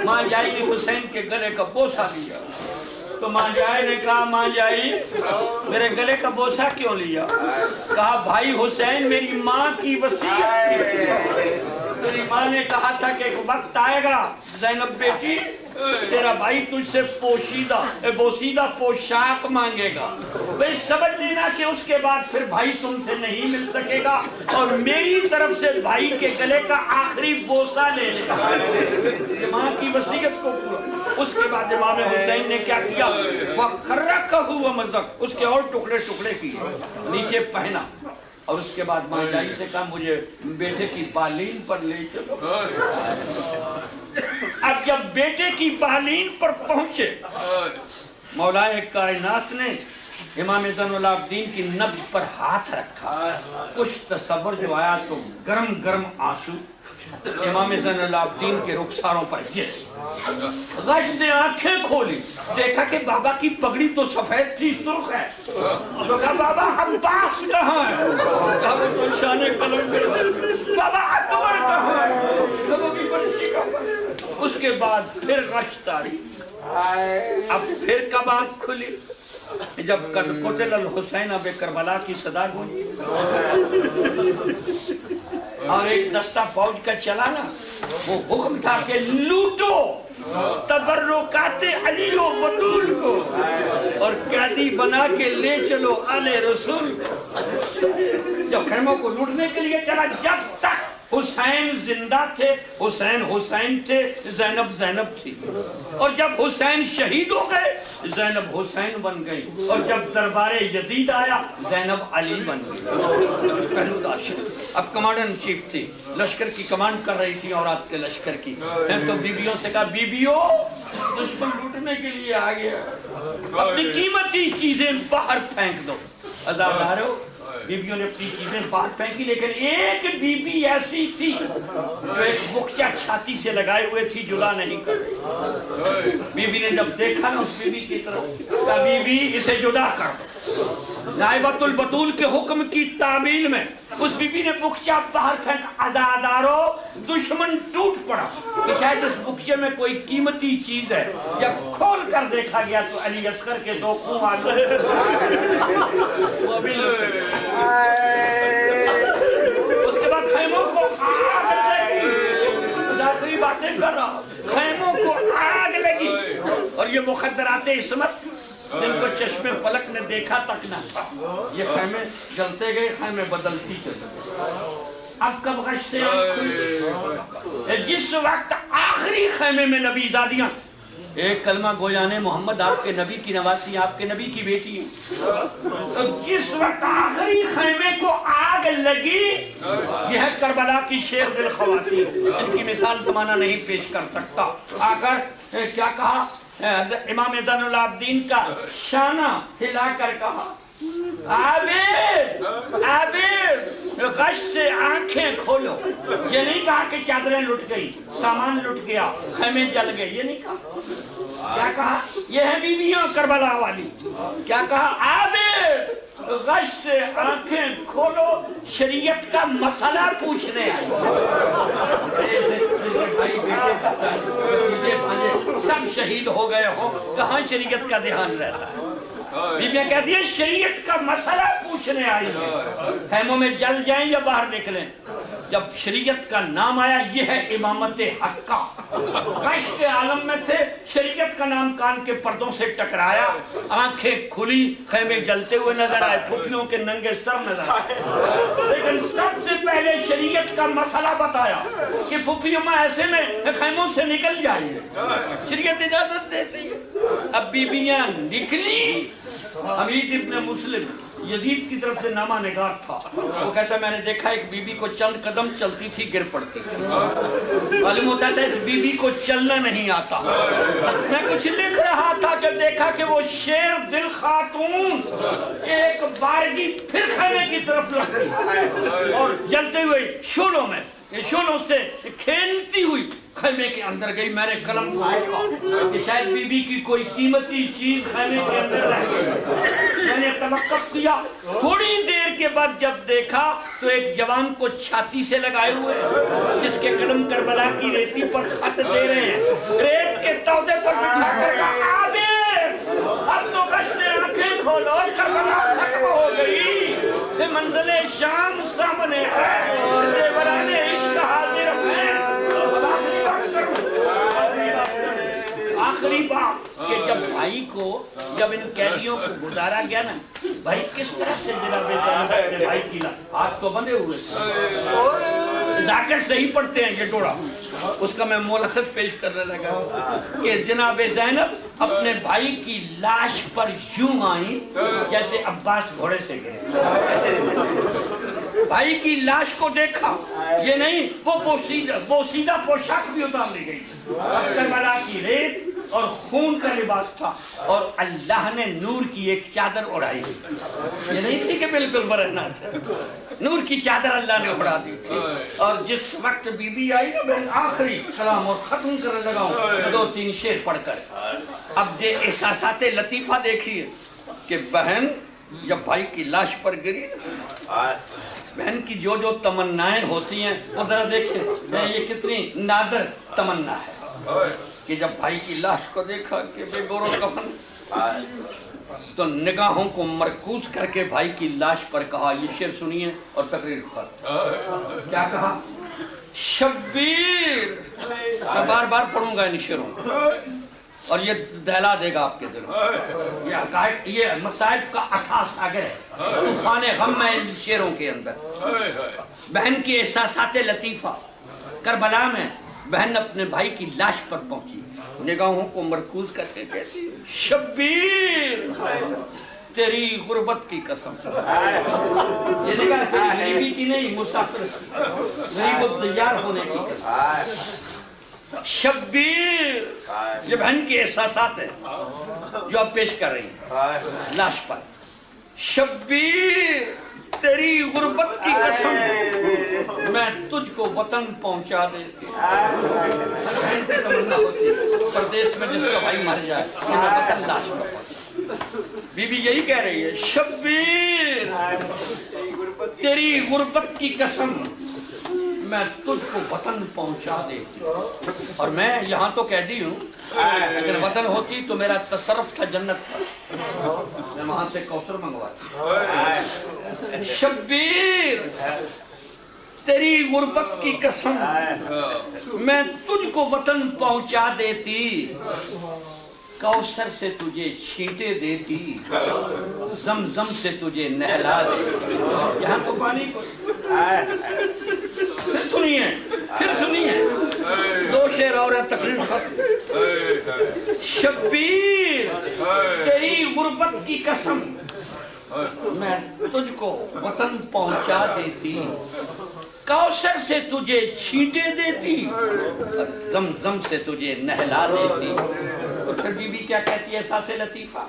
Speaker 1: ماں جائی نے حسین کے گلے کا بوسہ لیا تو ماں جائی نے کہا ماں جائی میرے گلے کا بوسہ کیوں لیا؟ کہا بھائی حسین میری ماں کی وصیت تھی، تیری ماں نے کہا تھا کہ ایک وقت آئے گا زینب بیٹی تیرا بھائی تجھ سے بوسیدہ پوشاک مانگے گا، بھئی سمجھ لینا کہ اس کے بعد پھر بھائی تم سے نہیں مل سکے گا اور میری طرف سے بھائی کے گلے کا آخری بوسہ لے لے گا، کہ ماں کی وصیت کو پورا۔ اس کے بعد امام حسین نے کیا کیا؟ وَخَرَّقَهُ وَمَزَقَ، اس کے اور ٹکڑے ٹکڑے کیے، نیچے پہنا، اور اس کے بعد ماں جائی سے کہا مجھے بیٹے کی بالین پر لے چلو۔ اب جب بیٹے کی بالین پر پہنچے، مولا کائنات نے امام زین العابدین کی نبض پر ہاتھ رکھا، کچھ تصور جو آیا تو گرم گرم آنسو امام زین العابدین کے رخساروں پر گر۔ غش نے آنکھیں کھولی، دیکھا کہ بابا کی پگڑی تو سفید تھی، سرخ ہے، تو کہا بابا عباس کہاں ہے؟ کہا وہ تو شان قلم میں۔ بابا اکبر کہاں ہے؟ وہ بھی بنشی کہاں ہے؟ اس کے بعد پھر غش تاری، اب پھر کب آنکھ کھلی؟ جب قتل الحسین اب کربلا کی صدا گونجی اور ایک دستہ فوج کا چلا نا، وہ حکم تھا کہ لوٹو تبرکات علی و بطول کو اور قیدی بنا کے لے چلو آل رسول کو۔ جب خیموں کو لوٹنے کے لیے چلا، جب تک حسین زندہ تھے، حسین حسین تھے، زینب زینب تھی، اور جب حسین شہید ہو گئے زینب حسین بن گئی، اور جب دربار یزید آیا زینب علی بن گئی۔ پہلو داشت اب کمانڈر ان چیف تھی، لشکر کی کمانڈ کر رہی تھی عورات کے لشکر کی، تو بیبیوں سے کہا بیبیوں دشمن لوٹنے کے لیے آ گیا، اپنی قیمتی چیزیں باہر پھینک دو۔ عزادارو بیبیوں نے اپنی چیزیں باہر پھینکی، لیکن ایک بی بی ایسی تھی جو ایک بکیا چھاتی سے لگائے ہوئے تھی، جدا نہیں کر رہی۔ بی بی نے جب دیکھا نا اس بی بی کی طرف، کہا بی بی اسے جدا کر۔ نائبۃ البطول کے حکم کی تعمیل میں اس بی بی نے بکیا باہر پھینک۔ عزادارو دشمن ٹوٹ پڑا کہ شاید اس بکچے میں کوئی قیمتی چیز ہے، جب کھول کر دیکھا گیا تو علی اصغر کے دو خون آ گئے۔ وہ بھی اس کے بعد خیموں کو آگ لگی، آخری باتیں کر رہا، خیموں کو آگ لگی، اور یہ مخدرات عصمت جن کو چشم فلک نے دیکھا تک نہ، یہ خیمے جلتے گئے، خیمے بدلتی چلتے۔ اب کب غش سے آنکھ کھلی؟ جس وقت آخری خیمے میں نبی زادیاں، ایک کلمہ گویانے محمد آپ کے نبی کی نواسی، آپ کے نبی کی بیٹی ہے، جس وقت آخری خیمے کو آگ لگی، یہ ہے کربلا کی شیخ دل خواتین، ان کی مثال زمانہ نہیں پیش کر سکتا۔ آ کر کیا کہا؟ امام زین العابدین کا شانہ ہلا کر کہا عابد عابد غش سے آنکھیں کھولو۔ یہ نہیں کہا کہ چادریں لٹ گئی، سامان لٹ گیا، خیمے جل گئے، یہ نہیں کہا۔ کیا کہا؟ یہ ہے بیویاں کربلا والی۔ کیا کہا؟ عابد غش سے آنکھیں کھولو، شریعت کا مسئلہ پوچھنے آئی۔ سب شہید ہو گئے ہو، کہاں شریعت کا دھیان رہتا ہے؟ بیویاں کہتی ہیں شریعت کا مسئلہ پوچھنے آئی ہے، خیموں میں جل جائیں یا باہر نکلیں۔ جب شریعت کا نام آیا، یہ ہے امامت حقہ۔ غش کے عالم میں تھے، شریعت کا نام کان کے پردوں سے ٹکرایا، آنکھیں کھلی، خیمے جلتے ہوئے نظر آئے، پھوپھیوں کے ننگے سر نظر آئے۔ لیکن سب سے پہلے شریعت کا مسئلہ بتایا کہ پھوپھیوں ایسے میں خیموں سے نکل جائیے، شریعت اجازت دیتی ہے۔ اب بیویاں نکلی، حمید ابن مسلم یزید کی طرف سے نامہ نگار تھا. وہ کہتا میں نے دیکھا ایک بی بی کو چند قدم چلتی تھی گر پڑتی. معلوم ہوتا تھا اس بی بی کو چلنا نہیں آتا. میں کچھ لکھ رہا تھا کہ دیکھا کہ وہ شیر دل خاتون ایک بارگی پھر خیمے کی طرف لگتی اور جلتے ہوئے شولوں سے کھیلتی ہوئی خیمے کے اندر گئی. میں نے قلم اٹھایا کہ شاید بی بی کی کوئی قیمتی چیز خیمے کے اندر رہ گئی. میں نے توقف کیا. تھوڑی دیر کے بعد جب دیکھا تو ایک جوان کو چھاتی سے لگائے ہوئے جس کے قدم کربلا کی ریتی پر خط دے رہے ہیں. ریت کے تودے پر بٹھا کر کہا عابد اب تو کشتے آنکھیں کھولو کربلا ختم ہو گئی. منزل شام سامنے ہے. زیوران عشق حاضر ہے. آخری بات کہ جب ان قیدیوں کو گزارا گیا نا بھائی کس طرح سے جناب اپنے بھائی کی ہاتھ تو بندے ہوئے ذاکر صحیح پڑھتے ہیں یہ ٹوڑا. اس کا میں ملخص پیش کرنے لگا کہ جناب زینب اپنے بھائی کی لاش پر یوں آئیں جیسے عباس گھوڑے سے گئے. بھائی کی لاش کو دیکھا یہ نہیں وہ بوسیدہ پوشاک بھی اتار لی گئی. کربلا کی ریت اور خون کا لباس تھا اور اللہ نے نور کی ایک چادر اڑائی. یہ نہیں تھی کہ بالکل برہنا تھا. نور کی چادر اللہ نے اڑا دی تھی. اور جس وقت بی بی آئی نا میں آخری کلام اور ختم کرنے لگا ہوں 2-3 شعر پڑھ کر. اب یہ احساسات لطیفہ دیکھیے کہ بہن جب بھائی کی لاش پر گری بہن کی جو تمنائیں ہوتی ہیں وہ ذرا دیکھیں یہ کتنی نادر تمنا ہے کہ جب بھائی کی لاش کو دیکھا کہ بے گور و کفن تو نگاہوں کو مرکوز کر کے بھائی کی لاش پر کہا. یہ شعر سنیے اور تقریر ختم. کیا کہا؟ شبیر. میں بار بار پڑھوں گا ان شعروں اور یہ دہلا دے گا آپ کے دل. یہ حقائق یہ مصائب کا اتھا ساگر ہے. طوفان غم ہے ان شعروں کے اندر. بہن کی احساسات لطیفہ کربلا میں بہن اپنے بھائی کی لاش پر پہنچی نگاہوں کو مرکوز کر کے کہتی شبیر تیری غربت کی قسم. یہ نگاہ تیری غریبی کی نہیں مسافر غریب و دیار ہونے کی قسم. شبیر یہ بہن کی احساسات ہے جو آپ پیش کر رہی ہیں لاش پر. شبیر تیری غربت کی قسم میں تجھ کو وطن پہنچا دیتی. تمنا ہوتی پردیس میں جس کا بھائی مر جائے وطن لاش پر پہنچا. بی بی یہی کہہ رہی ہے شبیر تیری غربت کی قسم میں تجھ کو وطن پہنچا دیتی. اور میں یہاں تو قیدی ہوں اگر وطن ہوتی تو میرا تصرف تھا جنت پر. میں وہاں سے کوثر منگواتی. شبیر تیری غربت کی قسم میں تجھ کو وطن پہنچا دیتی. کوثر سے تجھے چھینٹے دیتی زمزم سے تجھے نہلا دیتی. یہاں تو پانی کو پھر سنیے 2 شعر اور تقریر ختم. شبیر تیری غربت کی قسم میں تجھ کو وطن پہنچا دیتی. کوثر سے تجھے چھینٹے دیتی زمزم سے تجھے نہلا دیتی. تو پھر بی بی کیا کہتی ہے احساس لطیفہ.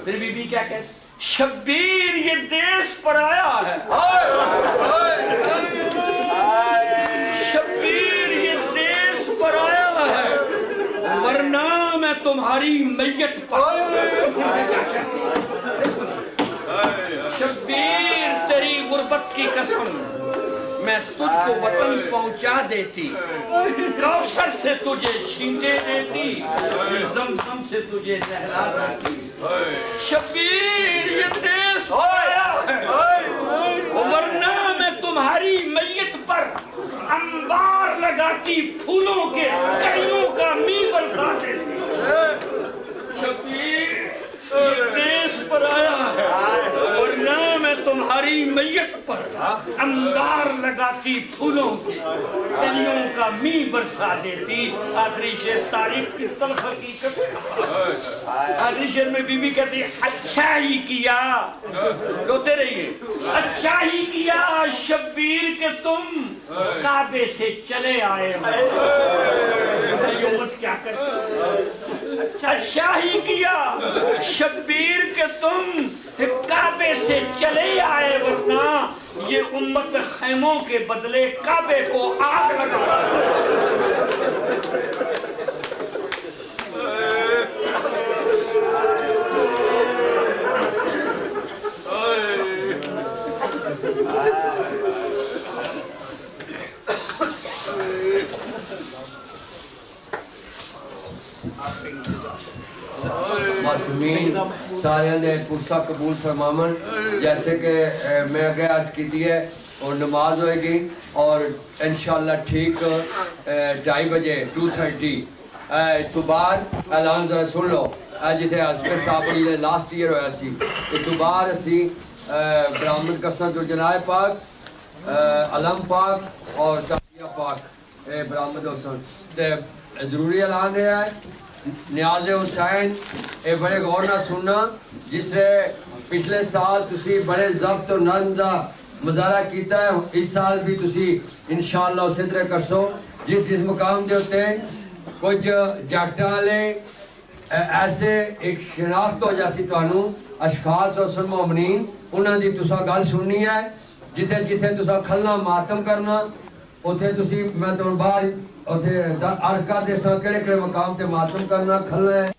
Speaker 1: پھر بی بی کیا کہتی شبیر یہ دیس پر آیا ہے. شبیر یہ دیس پر آیا ہے ورنہ میں تمہاری میت پر. شبیر تیری غربت کی قسم میں تجھ کو وطن پہنچا دیتی. کوثر سے تجھے چھینٹے دیتی زمزم سے تجھے نہلا دیتی. شبیر یہ دیس آیا ہے ورنہ میں تمہاری میت پر انبار لگاتی پھولوں کے کلیوں کا می برسا دیتی. شبیر یہ دیس پر آیا ہے ورنہ میں تمہاری میت پر انگار لگاتی پھولوں کے کلیوں کا می برسا دیتی. آخری شعر تاریخ کی تلخ حقیقت. آخری شعر میں بی بی کہتی اچھا ہی کیا, روتے رہیے, اچھا ہی کیا شبیر کہ تم کعبے سے چلے آئے ہو. یہ امت کیا کرتی, اچھا ہی کیا شبیر کہ تم کعبے سے چلے آئے, ورنہ یہ امت خیموں کے بدلے کعبے کو آگ لگا.
Speaker 4: معصومین سارے نے پرسہ قبول فرمامن. جیسے کہ میں اگے عرض کی ہے اور نماز ہوئے گی اور انشاءاللہ ٹھیک 2:30 بجے 2:30 تو بعد اعلان ذرا سن لو جتنے اسکر صاحب نے لاسٹ ایئر ہویا سی. تو بعد اسی برامد کسنا جناب پاک, علم پاک اور تحیہ پاک برامد حسن ضروری اعلان ہے. نیاز حسین اے بڑے غور نہ سننا, جس سے پچھلے سال تسی بڑے ضبط اور نظم دا مظاہرہ کیتا ہے, اس سال بھی تسی انشاءاللہ اسی طرح کرسو. جس مقام دے ہوتے ہیں کچھ جاٹاں والے ایسے ایک شناخت ہو جاتی توانوں اشخاص اور سن مومنین انہاں دی تساں گل سننی ہے. جتھے جتھے تساں کھلنا ماتم کرنا اتھے تسی میں تمہیں باہر عرض کر دے ساں کہڑے کہڑے مقام تے ماتم کرنا کھلنا ہے.